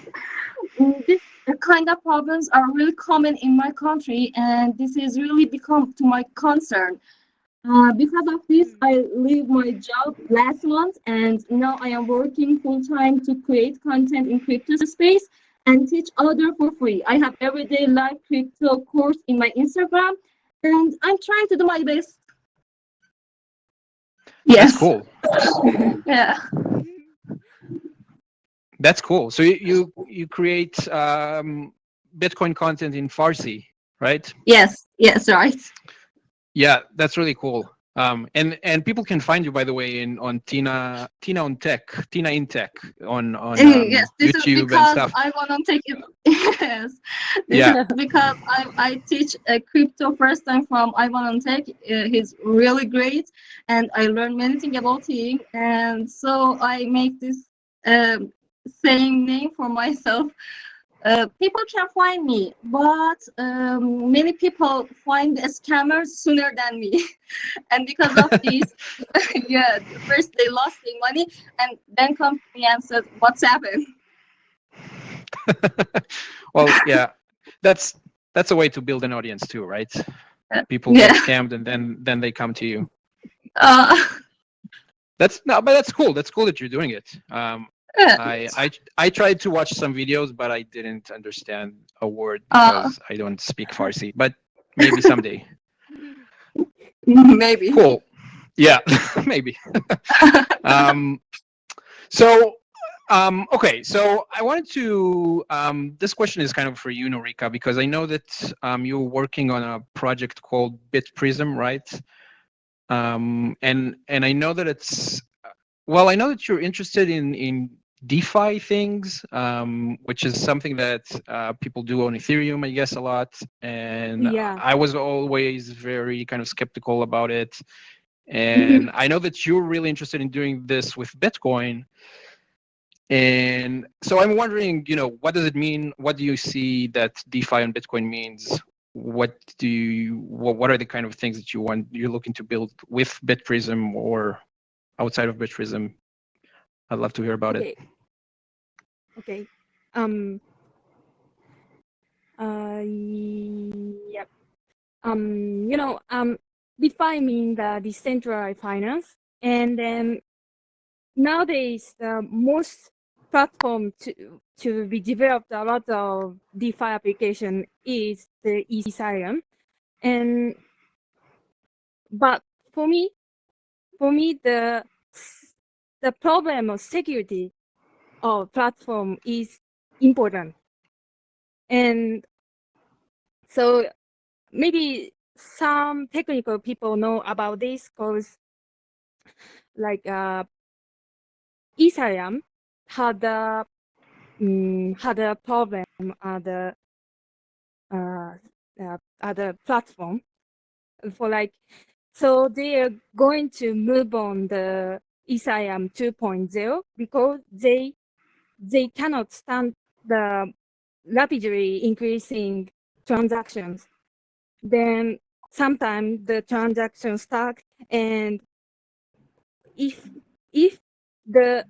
[SPEAKER 15] this kind of problems are really common in my country, and this is really become to my concern. Because of this, I leave my job last month, and now I am working full-time to create content in crypto space and teach others for free. I have everyday live crypto course in my Instagram, and I'm trying to do my best. Yes.
[SPEAKER 12] That's cool.
[SPEAKER 15] Yeah.
[SPEAKER 12] That's cool. So you create Bitcoin content in Farsi, right?
[SPEAKER 15] Yes. Yes. Right.
[SPEAKER 12] Yeah, that's really cool. And people can find you, by the way, on Tina in Tech on
[SPEAKER 15] Yes, this is
[SPEAKER 12] YouTube and
[SPEAKER 15] because
[SPEAKER 12] stuff.
[SPEAKER 15] I want to take it. Yes, this
[SPEAKER 12] Yeah.
[SPEAKER 15] is because I teach crypto first time from I want to take. He's really great, and I learned many things about him, and so I make this same name for myself. People can find me, but many people find a scammer sooner than me. And because of this, yeah, first they lost their money and then come to me and said, "What's happened?"
[SPEAKER 12] Well, yeah, that's a way to build an audience too, right? People
[SPEAKER 15] Yeah.
[SPEAKER 12] get scammed and then they come to you. But that's cool. That's cool that you're doing it. I tried to watch some videos, but I didn't understand a word because I don't speak Farsi. But maybe someday.
[SPEAKER 15] Maybe.
[SPEAKER 12] Cool. Yeah, maybe. Okay. So I wanted to. This question is kind of for you, Norika, because I know that you're working on a project called BitPrism, right? And I know that it's. Well, I know that you're interested in DeFi things, which is something that people do on Ethereum, I guess, a lot. And
[SPEAKER 7] Yeah.
[SPEAKER 12] I was always very kind of skeptical about it. And I know that you're really interested in doing this with Bitcoin. And so I'm wondering, what does it mean? What do you see that DeFi on Bitcoin means? What are the kind of things that you're looking to build with BitPrism or outside of BitPrism? I'd love to hear about it.
[SPEAKER 7] Okay. Yep. DeFi means the decentralized finance, and then nowadays the most platform to be developed a lot of DeFi application is the Ethereum, but for me the the problem of security of platform is important. And so maybe some technical people know about this because like Ethereum had a problem at the platform for like, so they are going to move on the Ethereum 2.0 because they cannot stand the rapidly increasing transactions. Then sometimes the transaction stuck, and if the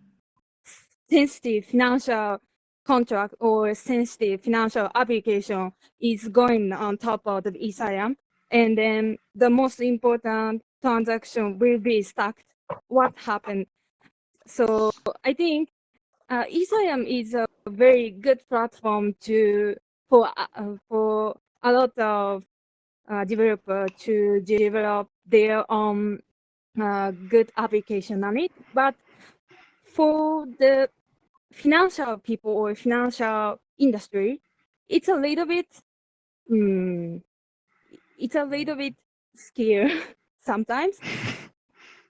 [SPEAKER 7] sensitive financial contract or sensitive financial application is going on top of the Ethereum, and then the most important transaction will be stuck, what happened? So I think Ethereum is a very good platform for a lot of developers to develop their own good application on it. But for the financial people or financial industry, it's a little bit scary sometimes.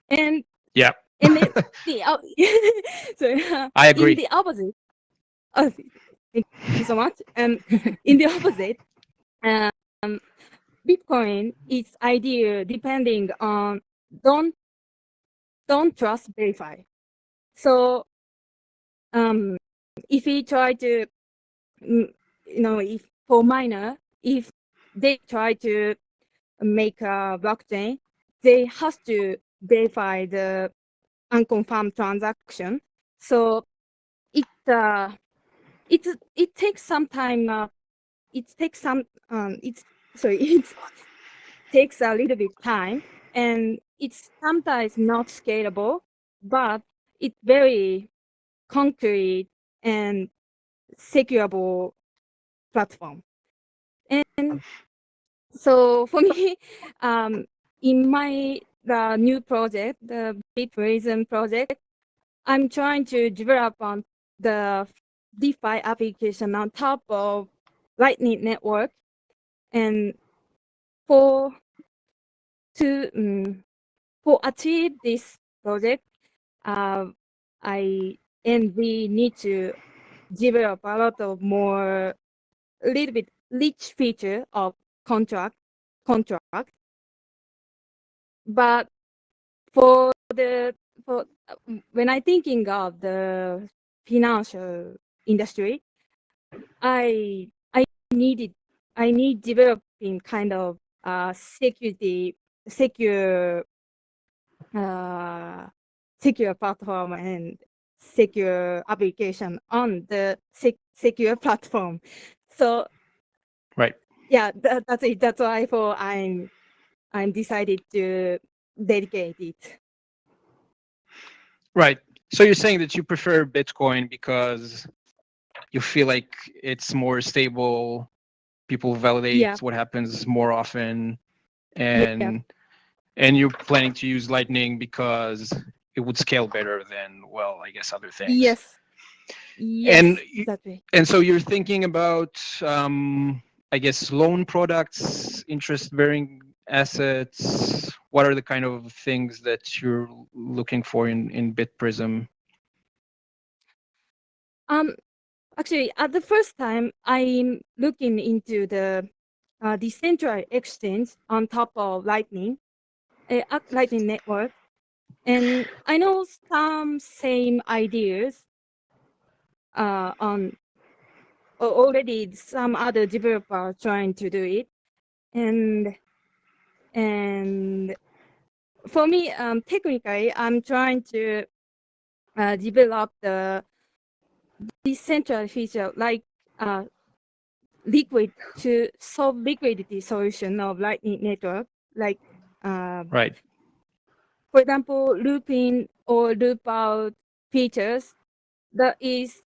[SPEAKER 7] And
[SPEAKER 12] yeah,
[SPEAKER 7] and then so
[SPEAKER 12] I agree.
[SPEAKER 7] in the opposite, oh, thank you so much. In the opposite, Bitcoin is ideal depending on don't trust, verify. So if we try to, if for miner, if they try to make a blockchain, they have to verify the unconfirmed transaction. So it takes some time. It takes a little bit time, and it's sometimes not scalable, but it's very concrete and secureable platform. And so for me, in my new project, the Bitreason project, I'm trying to develop on the DeFi application on top of Lightning Network, and for achieve this project, we need to develop a lot of more, a little bit rich feature of contract. But for when I thinking of the financial industry, I need developing kind of secure platform and secure application on the secure platform. So
[SPEAKER 12] right,
[SPEAKER 7] yeah, that's it. That's why I'm decided to dedicate it.
[SPEAKER 12] right. So you're saying that you prefer Bitcoin because you feel like it's more stable, people validate what happens more often, and you're planning to use Lightning because it would scale better than, well, I guess other things.
[SPEAKER 7] Yes, exactly.
[SPEAKER 12] And so you're thinking about, I guess, loan products, interest-bearing assets. What are the kind of things that you're looking for in BitPrism?
[SPEAKER 7] Actually, at the first time, I'm looking into the decentralized exchange on top of Lightning Network, and I know some same ideas on already some other developer trying to do it, and for me, technically, I'm trying to develop the decentralized feature like liquidity solution of Lightning Network, like
[SPEAKER 12] right.
[SPEAKER 7] For example, loop-in or loop-out features that is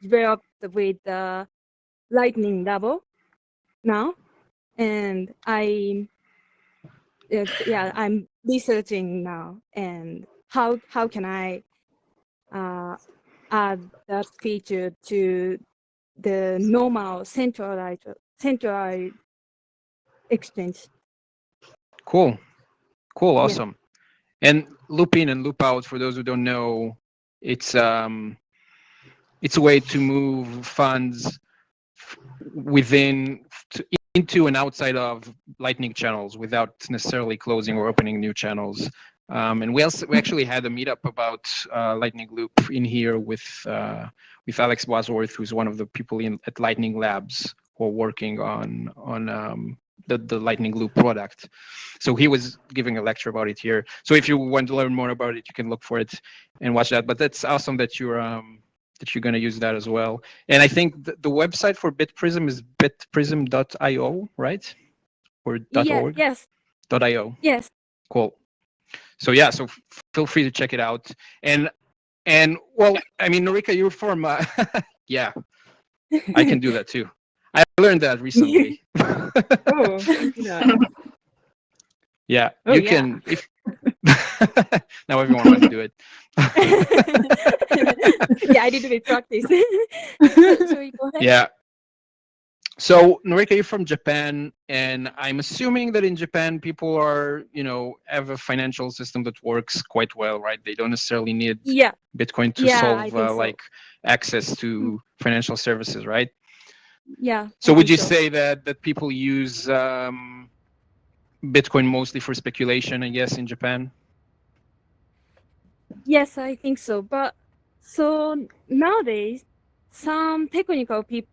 [SPEAKER 7] developed with the Lightning level now, and I'm researching now, and how can I add that feature to the normal centralized exchange.
[SPEAKER 12] Cool. Cool.
[SPEAKER 7] Yeah.
[SPEAKER 12] Awesome. And loop in and loop out, for those who don't know, it's a way to move funds into and outside of Lightning channels without necessarily closing or opening new channels. And we actually had a meetup about Lightning Loop in here with Alex Bosworth, who's one of the people at Lightning Labs who are working on the Lightning Loop product. So he was giving a lecture about it here. So if you want to learn more about it, you can look for it and watch that. But that's awesome that you're going to use that as well. And I think the website for BitPrism is bitprism.io, right? Or .org?
[SPEAKER 7] Yes.
[SPEAKER 12] .io.
[SPEAKER 7] Yes.
[SPEAKER 12] Cool. So yeah, so feel free to check it out. And well, I mean, Norika, you're from yeah, I can do that too. I learned that recently.
[SPEAKER 7] Oh,
[SPEAKER 12] yeah,
[SPEAKER 7] oh,
[SPEAKER 12] you
[SPEAKER 7] yeah.
[SPEAKER 12] can. If now everyone wants to do it.
[SPEAKER 7] Yeah, I need to be practice. Sorry, go ahead.
[SPEAKER 12] Yeah. So Norika, you're from Japan, and I'm assuming that in Japan people are, have a financial system that works quite well, right? They don't necessarily need Bitcoin to solve like access to financial services, right?
[SPEAKER 7] Yeah.
[SPEAKER 12] So would you say that people use Bitcoin mostly for speculation, I guess, in Japan?
[SPEAKER 7] Yes, I think so. But so nowadays, some technical people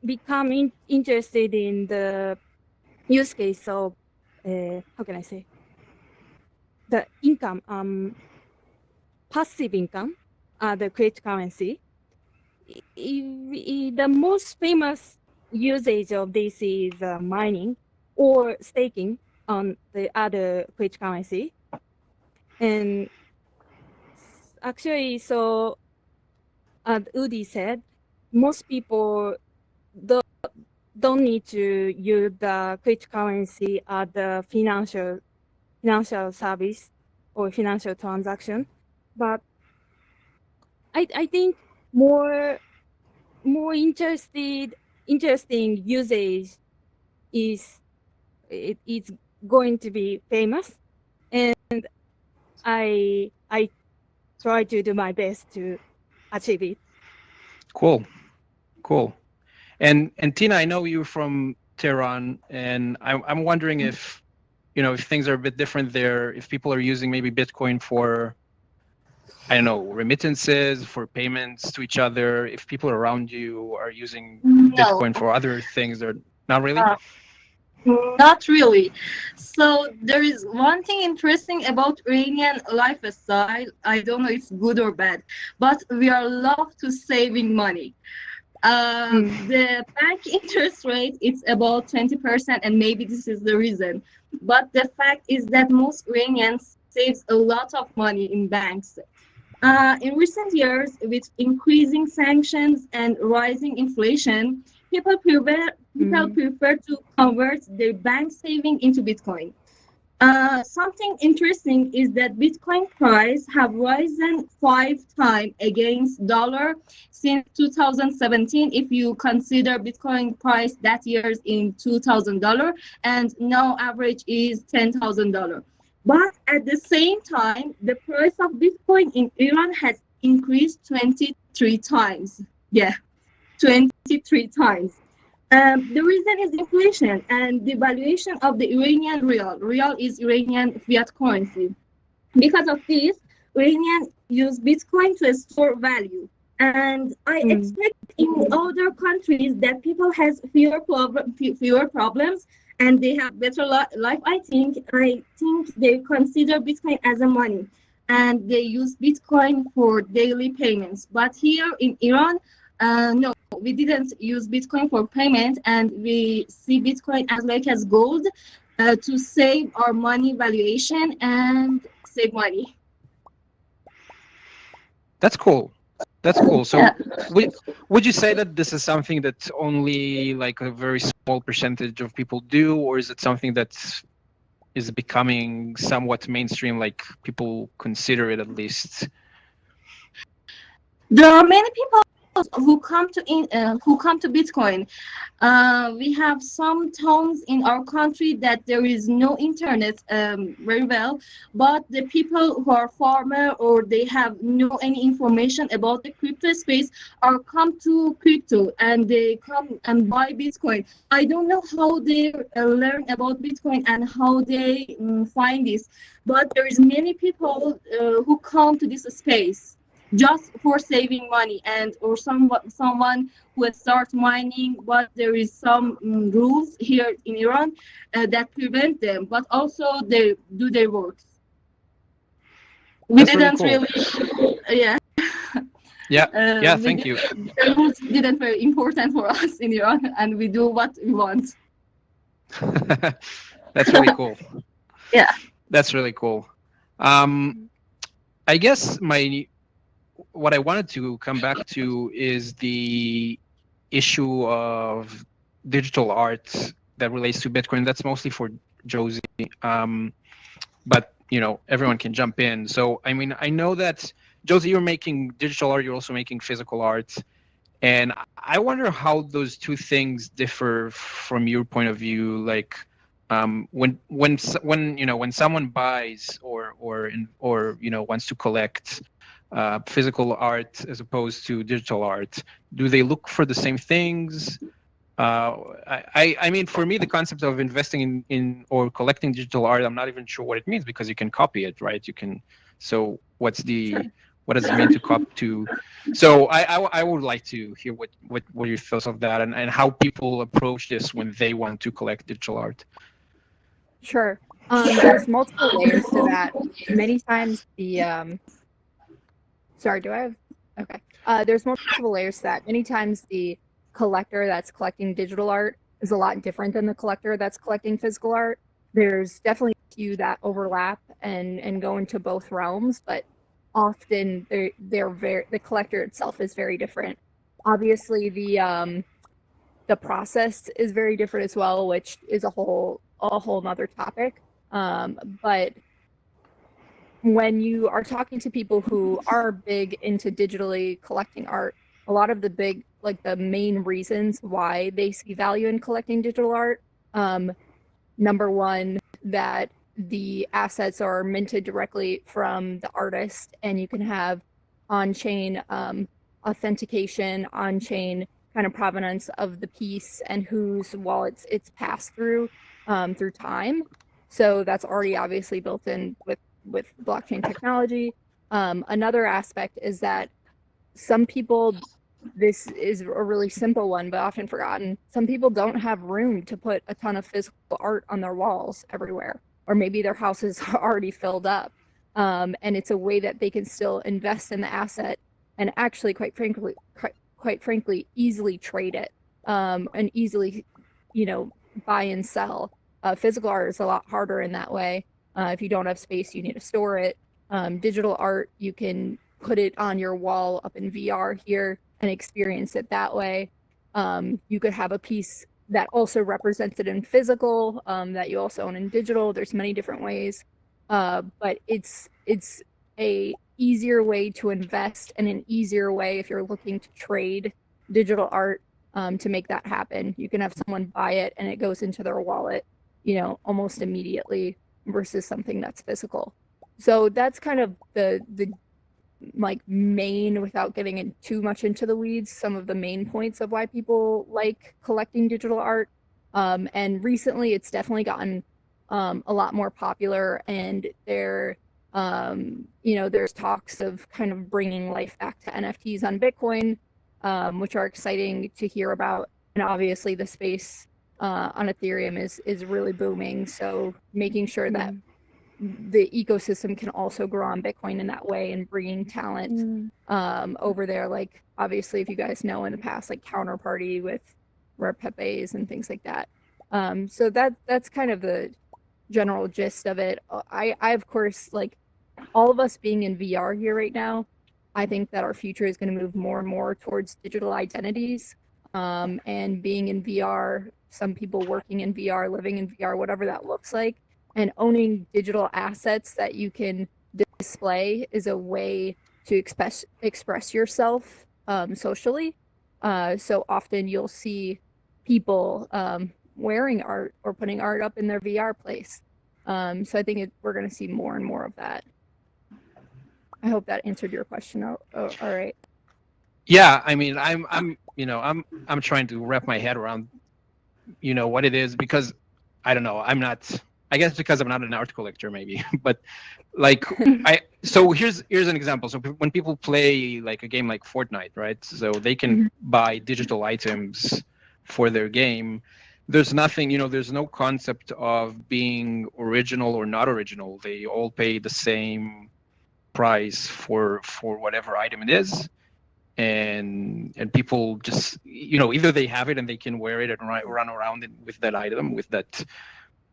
[SPEAKER 7] become interested in the use case of how can I say, the income, passive income, the cryptocurrency. The most famous usage of this is mining or staking on the other cryptocurrency. And actually, so as Udi said, most people don't need to use the cryptocurrency as the financial service or financial transaction, but I think more interesting usage is it's going to be famous, and I try to do my best to achieve it.
[SPEAKER 12] Cool. And Tina, I know you're from Tehran, and I'm wondering if if things are a bit different there, if people are using maybe Bitcoin for, I don't know, remittances, for payments to each other, if people around you are using Bitcoin for other things, or not really?
[SPEAKER 15] Not really. So there is one thing interesting about Iranian lifestyle. I don't know if it's good or bad, but we are love to saving money. The bank interest rate it's about 20%, and maybe this is the reason. But the fact is that most Iranians saves a lot of money in banks. In recent years, with increasing sanctions and rising inflation, people prefer to convert their bank saving into Bitcoin. Something interesting is that Bitcoin price have risen 5 times against dollar since 2017. If you consider Bitcoin price that year in $2,000, and now average is $10,000. But at the same time, the price of Bitcoin in Iran has increased 23 times. Yeah, 23 times. The reason is inflation and the valuation of the Iranian real. Real is Iranian fiat currency. Because of this, Iranians use Bitcoin to store value. And I expect in other countries that people has fewer problems and they have better life. I think they consider Bitcoin as a money, and they use Bitcoin for daily payments. But here in Iran, no, we didn't use Bitcoin for payment, and we see Bitcoin as gold to save our money valuation and save money.
[SPEAKER 12] That's cool. So would you say that this is something that only like a very small percentage of people do, or is it something that's is becoming somewhat mainstream, like people consider it at least?
[SPEAKER 15] There are many people who come to Bitcoin. We have some towns in our country that there is no internet very well, but the people who are farmer or they have no any information about the crypto space are come to crypto and they come and buy Bitcoin. I don't know how they learn about Bitcoin and how they find this, but there is many people who come to this space just for saving money and or someone who start mining, but there is some rules here in Iran that prevent them, but also they do their work. We
[SPEAKER 12] That's really
[SPEAKER 15] didn't
[SPEAKER 12] cool.
[SPEAKER 15] yeah.
[SPEAKER 12] Yeah, thank you.
[SPEAKER 15] The rules didn't very important for us in Iran, and we do what we want.
[SPEAKER 12] That's really cool.
[SPEAKER 15] Yeah.
[SPEAKER 12] That's really cool. I guess what I wanted to come back to is the issue of digital art that relates to Bitcoin. That's mostly for Josie. But everyone can jump in. So I mean, I know that Josie, you're making digital art, you're also making physical art. And I wonder how those two things differ from your point of view. Like when someone buys or wants to collect physical art as opposed to digital art, do they look for the same things? I mean, for me, the concept of investing in or collecting digital art, I'm not even sure what it means because you can copy it, right? You can. So what does it mean to copy to? So I would like to hear what your thoughts of that and how people approach this when they want to collect digital art.
[SPEAKER 14] Sure. There's multiple layers to that. Many times the sorry, do I have okay. There's multiple layers to that. Many times the collector that's collecting digital art is a lot different than the collector that's collecting physical art. There's definitely a few that overlap and go into both realms, but often the collector itself is very different. Obviously the process is very different as well, which is a whole nother topic. But when you are talking to people who are big into digitally collecting art, a lot of the main reasons why they see value in collecting digital art, number one, that the assets are minted directly from the artist and you can have on-chain authentication, on-chain kind of provenance of the piece and whose wallets it's passed through time. So that's already obviously built in with blockchain technology. Another aspect is that some people, this is a really simple one, but often forgotten. Some people don't have room to put a ton of physical art on their walls everywhere, or maybe their house is already filled up. And it's a way that they can still invest in the asset and actually, quite frankly, easily trade it and easily, buy and sell. Physical art is a lot harder in that way. If you don't have space, you need to store it. Digital art, you can put it on your wall up in VR here and experience it that way. You could have a piece that also represents it in physical, that you also own in digital. There's many different ways, but it's a easier way to invest and an easier way if you're looking to trade digital art to make that happen. You can have someone buy it and it goes into their wallet, almost immediately versus something that's physical. So that's kind of the main, without getting in too much into the weeds, some of the main points of why people like collecting digital art. And recently it's definitely gotten a lot more popular, and there's talks of kind of bringing life back to NFTs on Bitcoin, which are exciting to hear about. And obviously the space on Ethereum is really booming. So making sure that the ecosystem can also grow on Bitcoin in that way and bringing talent over there. Like, obviously, if you guys know in the past, like Counterparty with Rare Pepes and things like that. So that's kind of the general gist of it. I of course, like all of us being in VR here right now, I think that our future is going to move more and more towards digital identities and being in VR, some people working in VR, living in VR, whatever that looks like.
[SPEAKER 7] and owning digital assets that you can display is a way to express yourself socially. So often you'll see people wearing art or putting art up in their VR place. So I think we're going to see more and more of that. I hope that answered your question. All right.
[SPEAKER 12] Yeah, I mean, I'm trying to wrap my head around, what it is, because I don't know. I guess because I'm not an art collector, maybe. But like, so here's an example. So when people play like a game like Fortnite, right? So they can buy digital items for their game. There's nothing, there's no concept of being original or not original. They all pay the same price for whatever item it is. And people just, either they have it and they can wear it and run around with that item, with that,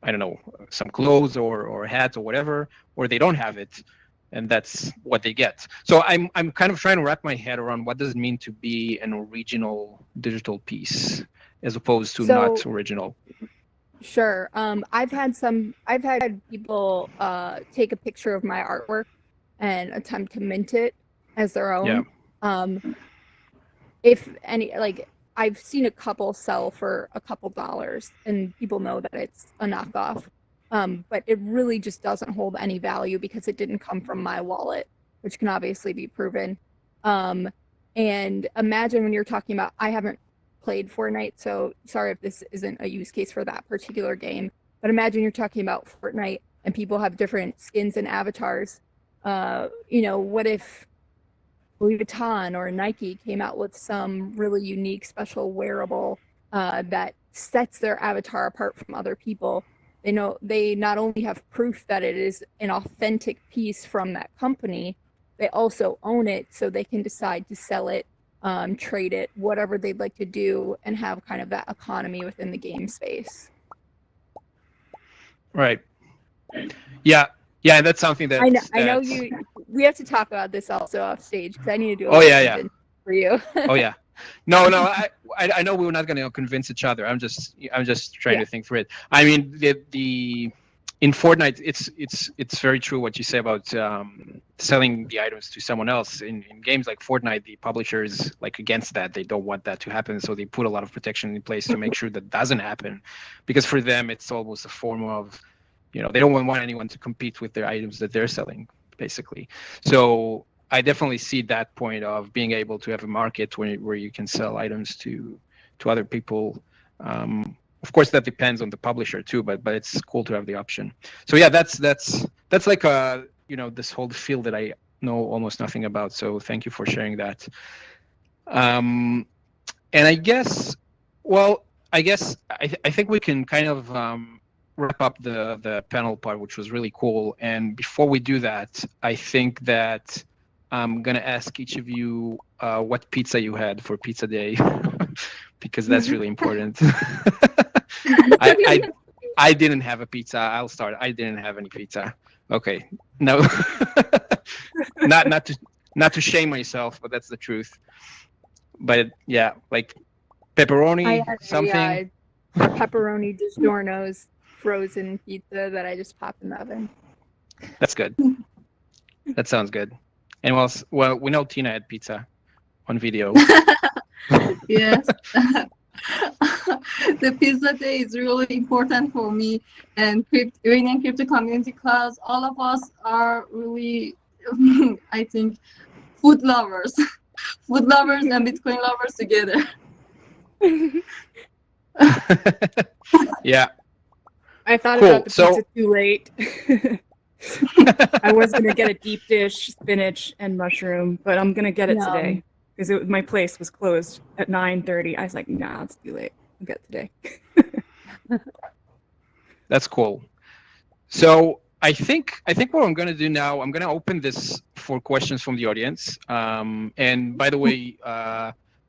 [SPEAKER 12] I don't know, some clothes or a hat or whatever, or they don't have it, and that's what they get. So I'm kind of trying to wrap my head around what does it mean to be an original digital piece as opposed to not original.
[SPEAKER 7] Sure. I've had people take a picture of my artwork and attempt to mint it as their own.
[SPEAKER 12] Yeah.
[SPEAKER 7] If any, like, I've seen a couple sell for a couple dollars, and people know that it's a knockoff. But it really just doesn't hold any value because it didn't come from my wallet, which can obviously be proven. And imagine when you're talking about, I haven't played Fortnite, so sorry if this isn't a use case for that particular game, but imagine you're talking about Fortnite and people have different skins and avatars. What if Louis Vuitton or Nike came out with some really unique, special wearable that sets their avatar apart from other people? They not only have proof that it is an authentic piece from that company, they also own it, so they can decide to sell it, trade it, whatever they'd like to do, and have kind of that economy within the game space.
[SPEAKER 12] Right. Yeah. Yeah, that's something that
[SPEAKER 7] I know you. We have to talk about this also off stage because I need to do for you.
[SPEAKER 12] Oh yeah. No, I know we're not going to convince each other. I'm just trying to think through it. I mean, the in Fortnite, it's very true what you say about selling the items to someone else. In games like Fortnite, the publisher is like against that. They don't want that to happen, so they put a lot of protection in place to make sure that doesn't happen, because for them it's almost a form of, they don't want anyone to compete with their items that they're selling, basically. So I definitely see that point of being able to have a market where you can sell items to other people. Of course, that depends on the publisher too, but it's cool to have the option. So yeah, that's like this whole field that I know almost nothing about. So thank you for sharing that. And I guess I think we can kind of wrap up the panel part, which was really cool. And before we do that, I think that I'm gonna ask each of you what pizza you had for pizza day, because that's really important. I didn't have a pizza. I'll start. I didn't have any pizza. Okay, no, not to shame myself, but that's the truth. But yeah, like pepperoni,
[SPEAKER 7] I had
[SPEAKER 12] something.
[SPEAKER 7] Pepperoni DiGiorno's frozen pizza that I just popped in the oven.
[SPEAKER 12] That's good. That sounds good. And well, we know Tina had pizza on video.
[SPEAKER 15] Yes. The pizza day is really important for me, and Iranian Crypto Community Class, all of us are really, I think, food lovers. Food lovers and Bitcoin lovers together.
[SPEAKER 12] Yeah.
[SPEAKER 14] I thought
[SPEAKER 12] Cool.
[SPEAKER 14] about the pizza too late. I was gonna get a deep dish, spinach and mushroom, but I'm gonna get it today because my place was closed at 9:30. I was like, nah, it's too late. I'll get it today.
[SPEAKER 12] That's cool. So I think what I'm gonna do now, I'm gonna open this for questions from the audience. And by the way,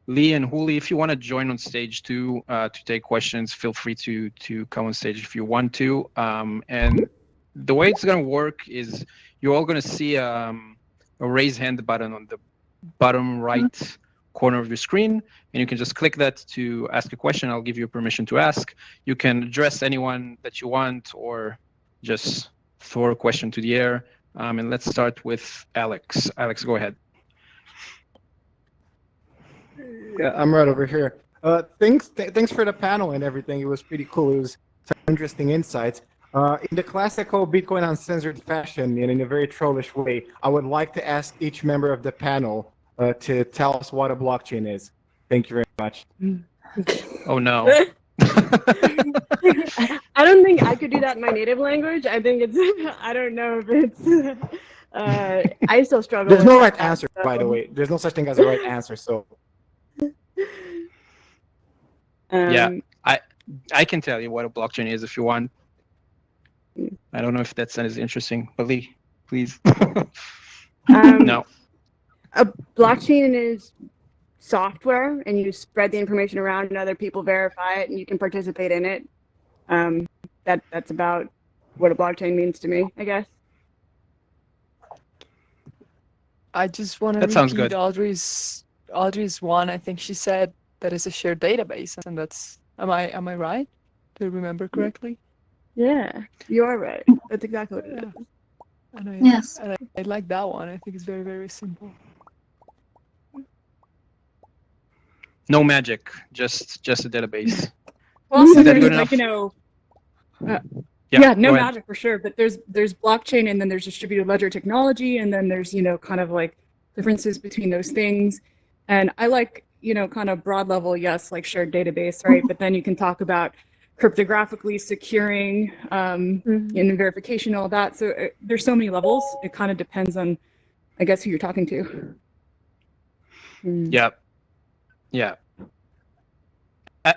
[SPEAKER 12] Leigh and Huli, if you want to join on stage too to take questions, feel free to come on stage if you want to. And the way it's going to work is you're all going to see a raise hand button on the bottom right corner of your screen, and you can just click that to ask a question. I'll give you permission to ask. You can address anyone that you want, or just throw a question to the air. And let's start with Alex. Alex, go ahead.
[SPEAKER 8] Yeah, I'm right over here. Thanks for the panel and everything. It was pretty cool. It was some interesting insights. In the classical Bitcoin uncensored fashion and in a very trollish way, I would like to ask each member of the panel to tell us what a blockchain is. Thank you very much.
[SPEAKER 12] Oh no.
[SPEAKER 7] I don't think I could do that in my native language. I think it's, I don't know if it's, I still struggle
[SPEAKER 8] There's
[SPEAKER 7] with
[SPEAKER 8] no right
[SPEAKER 7] that,
[SPEAKER 8] answer,
[SPEAKER 7] so.
[SPEAKER 8] by the way. There's no such thing as a right answer. So.
[SPEAKER 12] Yeah, I can tell you what a blockchain is if you want. I don't know if that's as interesting, but Leigh, please. No.
[SPEAKER 7] A blockchain is software, and you spread the information around, and other people verify it, and you can participate in it. That's about what a blockchain means to me, I guess.
[SPEAKER 13] I just want to
[SPEAKER 12] That sounds
[SPEAKER 13] repeat
[SPEAKER 12] good.
[SPEAKER 13] Audrey's one. I think she said that is a shared database, and that's am I right? Do I remember correctly?
[SPEAKER 7] Yeah, you are right. That's exactly what it is.
[SPEAKER 13] And
[SPEAKER 15] Yes.
[SPEAKER 13] I like that one. I think it's very, very simple.
[SPEAKER 12] No magic, just a database.
[SPEAKER 14] Well, also
[SPEAKER 12] Is that
[SPEAKER 14] there's
[SPEAKER 12] good
[SPEAKER 14] like,
[SPEAKER 12] enough?
[SPEAKER 14] yeah, no
[SPEAKER 12] go ahead.
[SPEAKER 14] magic for sure, but there's blockchain, and then there's distributed ledger technology, and then there's, kind of like differences between those things. And I like, kind of broad level, yes, like shared database, right? But then you can talk about cryptographically securing, and verification, all that. So there's so many levels. It kind of depends on, I guess, who you're talking to.
[SPEAKER 12] Yeah.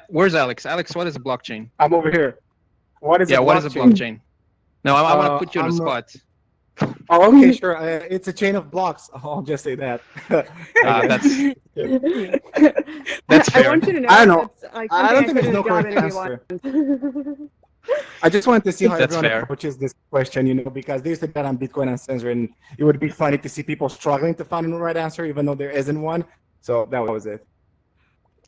[SPEAKER 12] Where's Alex? Alex, what is a blockchain?
[SPEAKER 8] I'm over here. What is a blockchain?
[SPEAKER 12] What is a blockchain? No, I want to put you on the spot.
[SPEAKER 8] Oh, okay, sure. It's a chain of blocks. I'll just say that.
[SPEAKER 12] That's fair.
[SPEAKER 7] I want you to know
[SPEAKER 8] I don't know.
[SPEAKER 7] that's like
[SPEAKER 8] I don't think
[SPEAKER 7] could
[SPEAKER 8] there's no
[SPEAKER 7] have got
[SPEAKER 8] correct answer.
[SPEAKER 7] interview
[SPEAKER 8] I just wanted to see how
[SPEAKER 12] That's
[SPEAKER 8] everyone
[SPEAKER 12] fair.
[SPEAKER 8] approaches this question, because they used to bet on Bitcoin Uncensored, and it would be funny to see people struggling to find the right answer, even though there isn't one. So that was it.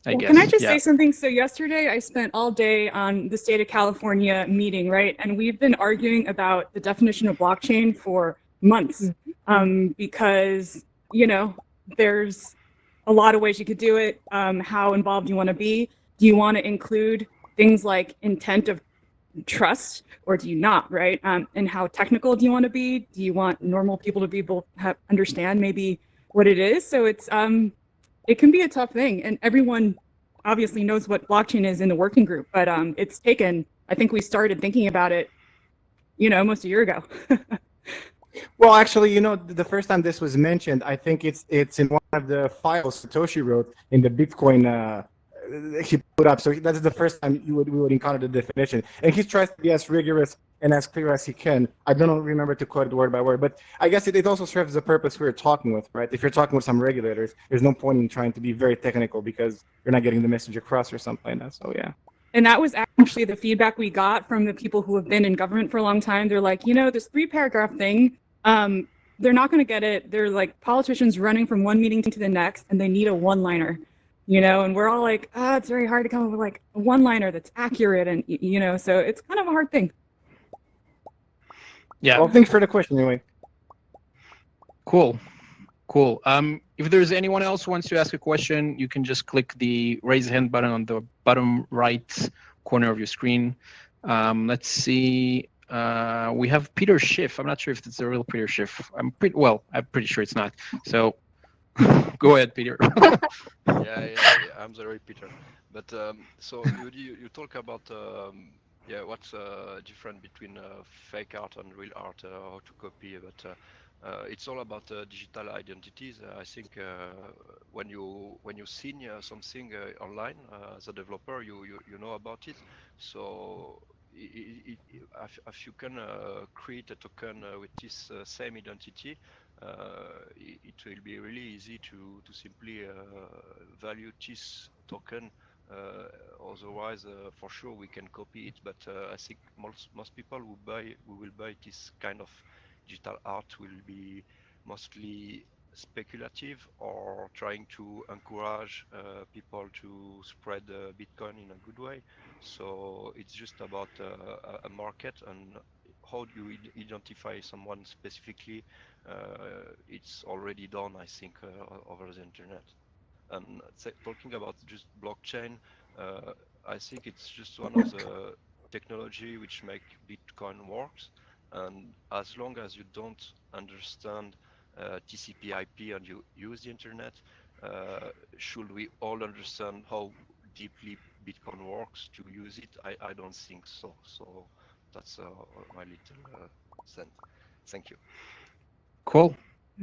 [SPEAKER 12] I guess.
[SPEAKER 14] Can I just
[SPEAKER 12] yeah.
[SPEAKER 14] say something? So yesterday I spent all day on the state of California meeting, right? And we've been arguing about the definition of blockchain for months, because, there's a lot of ways you could do it. How involved you want to be? Do you want to include things like intent of trust, or do you not, right? And how technical do you want to be? Do you want normal people to be able to understand maybe what it is? So it's it can be a tough thing, and everyone obviously knows what blockchain is in the working group, but it's taken, I think we started thinking about it, almost a year ago.
[SPEAKER 8] Well, actually, the first time this was mentioned, I think it's in one of the files Satoshi wrote in the Bitcoin he put up. So that's the first time we would encounter the definition. And he tries to be as rigorous and as clear as he can. I don't remember to quote it word by word, but I guess it also serves the purpose we're talking with, right? If you're talking with some regulators, there's no point in trying to be very technical because you're not getting the message across or something like that. So yeah.
[SPEAKER 14] And that was actually the feedback we got from the people who have been in government for a long time. They're like, this 3-paragraph thing, they're not going to get it. They're like politicians running from one meeting to the next, and they need a one-liner, and we're all like, it's very hard to come up with like a one-liner that's accurate. And, so it's kind of a hard thing.
[SPEAKER 12] Yeah.
[SPEAKER 8] Well, thanks for the question anyway.
[SPEAKER 12] Cool. If there's anyone else who wants to ask a question, you can just click the raise hand button on the bottom right corner of your screen. Let's see. We have Peter Schiff. I'm not sure if it's a real Peter Schiff. I'm pretty sure it's not. So go ahead, Peter.
[SPEAKER 16] yeah, I'm the real Peter. But so you talk about what's different between fake art and real art, how to copy, but it's all about digital identities. I think when you see something online as a developer, you know about it. So if you can create a token with this same identity, it will be really easy to simply value this token. Otherwise, for sure we can copy it, but I think most people who will buy this kind of digital art will be mostly speculative or trying to encourage people to spread Bitcoin in a good way. So it's just about a market and how do you identify someone specifically? It's already done, I think, over the internet. And talking about just blockchain, I think it's just one of the technology which make Bitcoin works. And as long as you don't understand TCP/IP and you use the internet, should we all understand how deeply Bitcoin works to use it? I don't think so. So that's my little sense. Thank you.
[SPEAKER 12] Cool.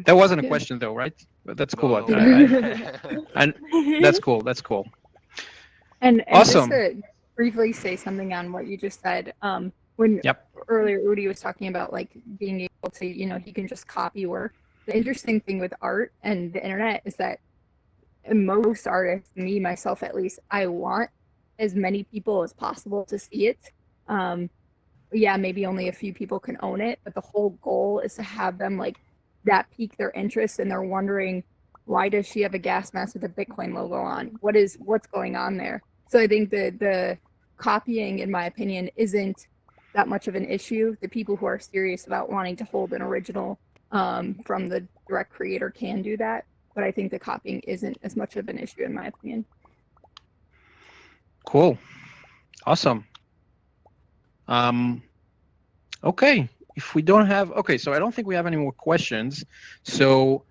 [SPEAKER 12] That wasn't a question though, right? But that's cool.
[SPEAKER 16] No,
[SPEAKER 12] And that's cool. That's cool.
[SPEAKER 14] And
[SPEAKER 12] Awesome.
[SPEAKER 14] just to briefly say something on what you just said, when earlier Udi was talking about like being able to, he can just copy work. The interesting thing with art and the internet is that most artists, me, myself at least, I want as many people as possible to see it. Yeah, maybe only a few people can own it, but the whole goal is to have them like that pique their interest and they're wondering, why does she have a gas mask with a Bitcoin logo on? What's going on there? So I think the copying, in my opinion, isn't that much of an issue. The people who are serious about wanting to hold an original from the direct creator can do that, but I think the copying isn't as much of an issue, in my opinion.
[SPEAKER 12] Cool. Awesome. Okay. If we don't have, okay, so I don't think we have any more questions. So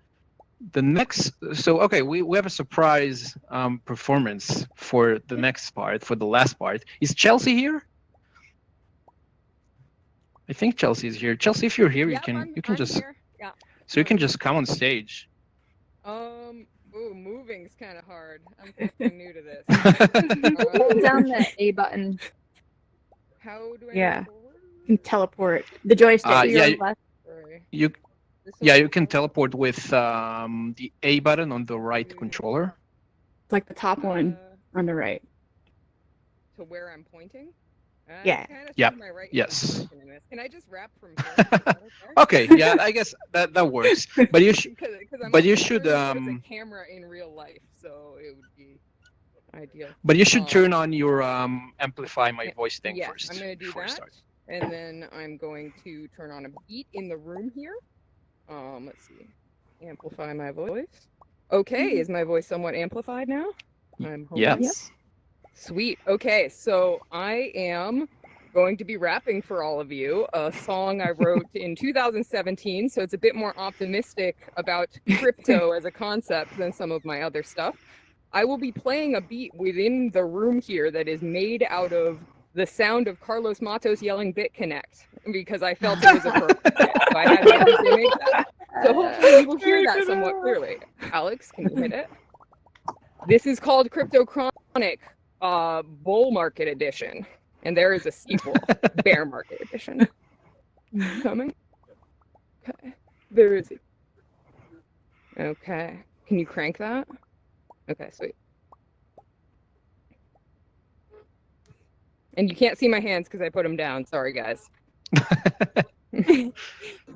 [SPEAKER 12] the next, we have a surprise performance for the next part, for the last part. Is Chelsea here? I think Chelsea is here. Chelsea, if you're here, you can just
[SPEAKER 1] here. Yeah.
[SPEAKER 12] So you can just come on stage.
[SPEAKER 1] Ooh, moving's kind of hard. I'm fucking new to this.
[SPEAKER 14] Hold down the A button.
[SPEAKER 1] How do I
[SPEAKER 14] move forward? You can teleport. The joystick.
[SPEAKER 12] You can teleport with the A button on the right controller.
[SPEAKER 14] It's like the top one on the right.
[SPEAKER 1] To where I'm pointing?
[SPEAKER 14] Yeah.
[SPEAKER 12] Yeah.
[SPEAKER 1] My right
[SPEAKER 12] Yes.
[SPEAKER 1] Can I just rap from here?
[SPEAKER 12] Okay. Yeah, I guess that works. But you should. But you should.
[SPEAKER 1] There's a camera in real life, so it would be ideal.
[SPEAKER 12] But you should turn on your amplify my voice thing first.
[SPEAKER 1] I'm gonna do that, and then I'm going to turn on a beat in the room here. Let's see. Amplify my voice. Okay, is my voice somewhat amplified now? I'm hoping.
[SPEAKER 12] Yes.
[SPEAKER 1] Sweet. Okay, so I am going to be rapping for all of you a song I wrote in 2017, so it's a bit more optimistic about crypto as a concept than some of my other stuff. I will be playing a beat within the room here that is made out of the sound of Carlos Matos yelling BitConnect, because I felt it was appropriate. So I had to obviously make that. So hopefully you will hear that somewhat clearly. Alex, can you hit it? This is called Crypto Chronic Bull Market Edition. And there is a sequel, Bear Market Edition. Coming? Okay. There is it. Okay. Can you crank that? Okay, sweet. And you can't see my hands because I put them down. Sorry, guys.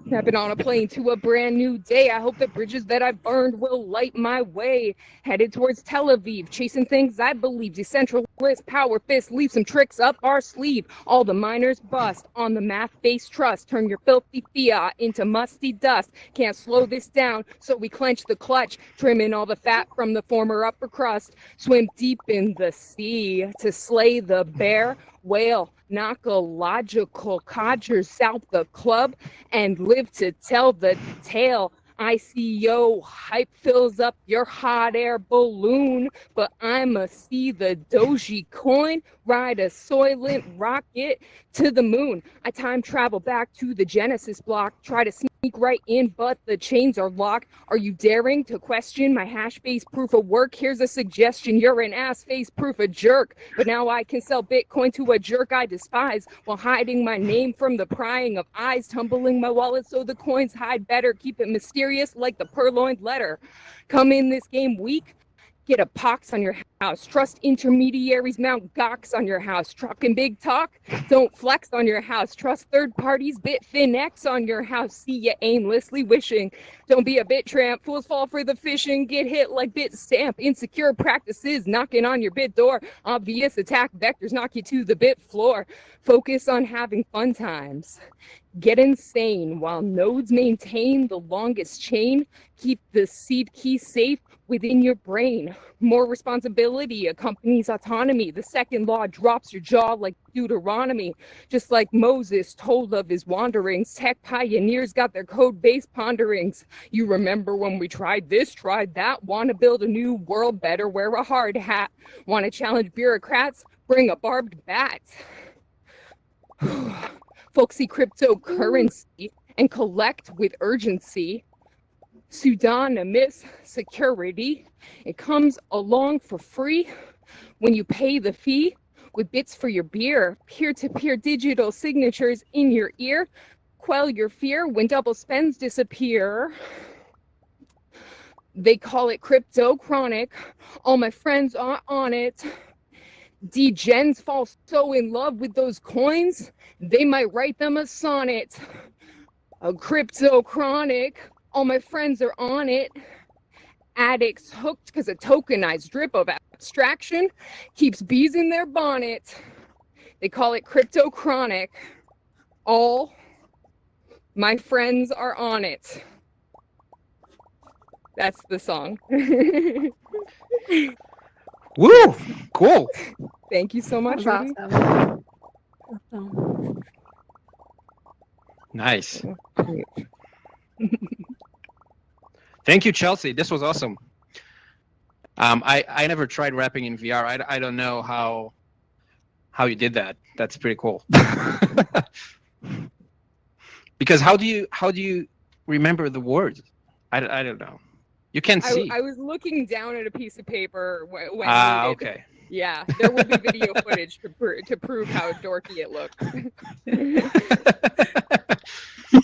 [SPEAKER 1] Stepping on a plane to a brand new day. I hope the bridges that I burned will light my way. Headed towards Tel Aviv, chasing things I believe. Decentralist power fist, leave some tricks up our sleeve. All the miners bust on the math-based trust. Turn your filthy fiat into musty dust. Can't slow this down, so we clench the clutch, trimming all the fat from the former upper crust. Swim deep in the sea to slay the bear whale. Knock a logical codgers out the club and live to tell the tale. ICO hype fills up your hot air balloon, but I'ma see the Doji coin ride a Soylent rocket to the moon. I time travel back to the Genesis block, try to sneak right in, but the chains are locked. Are you daring to question my hash-based proof of work? Here's a suggestion, you're an ass-face proof of jerk, but now I can sell Bitcoin to a jerk I despise while hiding my name from the prying of eyes, tumbling my wallet so the coins hide better, keep it mysterious like the purloined letter. Come in this game weak, get a pox on your house. Trust intermediaries, mount gawks on your house. Trucking big talk, don't flex on your house. Trust third parties, Bitfinex on your house. See ya aimlessly wishing. Don't be a bit tramp. Fools fall for the fishing. Get hit like Bitstamp. Insecure practices knocking on your bit door. Obvious attack vectors knock you to the bit floor. Focus on having fun times. Get insane while nodes maintain the longest chain. Keep the seed key safe within your brain. More responsibility accompanies autonomy. The second law drops your jaw like Deuteronomy. Just like Moses told of his wanderings, tech pioneers got their code base ponderings. You remember when we tried this, tried that, want to build a new world better, wear a hard hat. Want to challenge bureaucrats? Bring a barbed bat. Folks see cryptocurrency and collect with urgency. Pseudonymous security. It comes along for free when you pay the fee with bits for your beer. Peer-to-peer digital signatures in your ear. Quell your fear when double spends disappear. They call it crypto chronic. All my friends are on it. D-gens fall so in love with those coins, they might write them a sonnet. A crypto chronic, all my friends are on it. Addicts hooked because a tokenized drip of abstraction keeps bees in their bonnet. They call it crypto chronic. All my friends are on it. That's the song.
[SPEAKER 12] Woo! Cool.
[SPEAKER 1] Thank you so much.
[SPEAKER 5] That was awesome.
[SPEAKER 12] Nice. Thank you, Chelsea. This was awesome. I never tried rapping in VR. I don't know how you did that. That's pretty cool. Because how do you remember the words? I don't know. You can't see.
[SPEAKER 1] I was looking down at a piece of paper when
[SPEAKER 12] Ah,
[SPEAKER 1] muted.
[SPEAKER 12] okay.
[SPEAKER 1] Yeah, there will be video footage to prove how dorky it looked.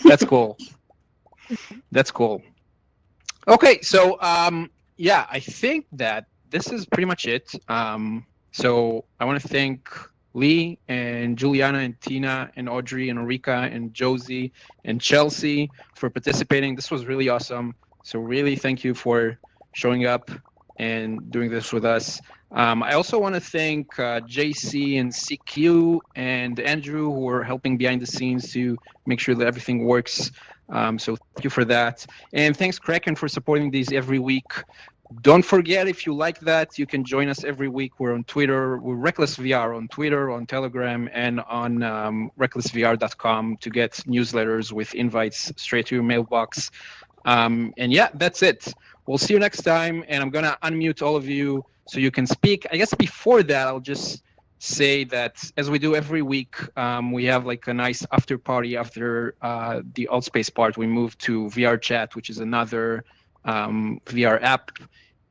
[SPEAKER 12] That's cool. That's cool. Okay, so yeah, I think that this is pretty much it. So I want to thank Leigh and Juliana and Tina and Audrey and Ulrika and Josie and Chelsea for participating. This was really awesome. So really thank you for showing up and doing this with us. I also want to thank JC and CQ and Andrew who are helping behind the scenes to make sure that everything works. So thank you for that. And thanks Kraken for supporting these every week. Don't forget, if you like that, you can join us every week. We're on Twitter. We're RecklessVR on Twitter, on Telegram, and on recklessvr.com to get newsletters with invites straight to your mailbox. And yeah, that's it. We'll see you next time. And I'm going to unmute all of you so you can speak. I guess before that, I'll just say that as we do every week, we have like a nice after party after the Altspace part. We move to VR Chat, which is another VR app.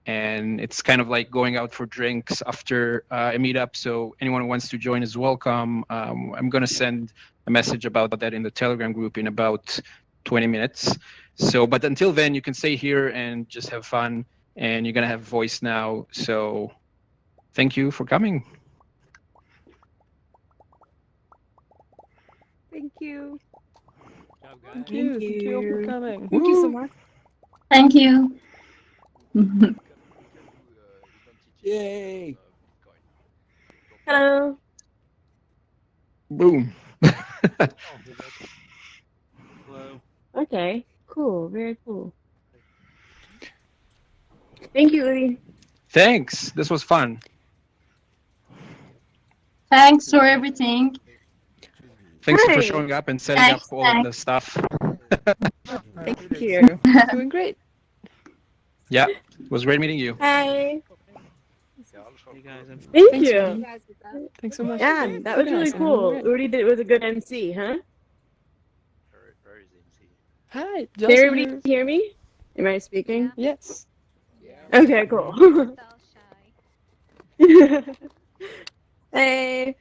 [SPEAKER 12] And it's kind of like going out for drinks after a meetup. So anyone who wants to join is welcome. I'm going to send a message about that in the Telegram group in about 20 minutes. So, but until then, you can stay here and just have fun. And you're going to have voice now. So thank you for coming.
[SPEAKER 1] Thank you.
[SPEAKER 13] Thank you. Thank you for coming.
[SPEAKER 1] Thank you so much.
[SPEAKER 15] Thank you.
[SPEAKER 6] Yay!
[SPEAKER 7] Hello.
[SPEAKER 12] Boom.
[SPEAKER 6] Hello.
[SPEAKER 7] Okay. Cool. Very cool. Thank you, Udi.
[SPEAKER 12] Thanks. This was fun.
[SPEAKER 15] Thanks for everything.
[SPEAKER 12] Thanks for
[SPEAKER 7] Hi.
[SPEAKER 12] showing up and setting up all of the stuff.
[SPEAKER 7] Thank you.
[SPEAKER 13] Doing great.
[SPEAKER 12] Yeah, it was great meeting you.
[SPEAKER 7] Hi.
[SPEAKER 6] Hey guys, I'm
[SPEAKER 7] Thank
[SPEAKER 13] Thanks,
[SPEAKER 7] you.
[SPEAKER 13] Udi. Thanks so much.
[SPEAKER 7] Yeah, that was really
[SPEAKER 13] Yes,
[SPEAKER 7] cool.
[SPEAKER 13] and
[SPEAKER 7] Udi was a good MC, huh?
[SPEAKER 16] Very easy.
[SPEAKER 13] Hi,
[SPEAKER 7] Did
[SPEAKER 13] Josie.
[SPEAKER 7] everybody hear me? Am I speaking?
[SPEAKER 13] Yes.
[SPEAKER 7] Okay, cool.
[SPEAKER 4] Felt shy.
[SPEAKER 7] Hey.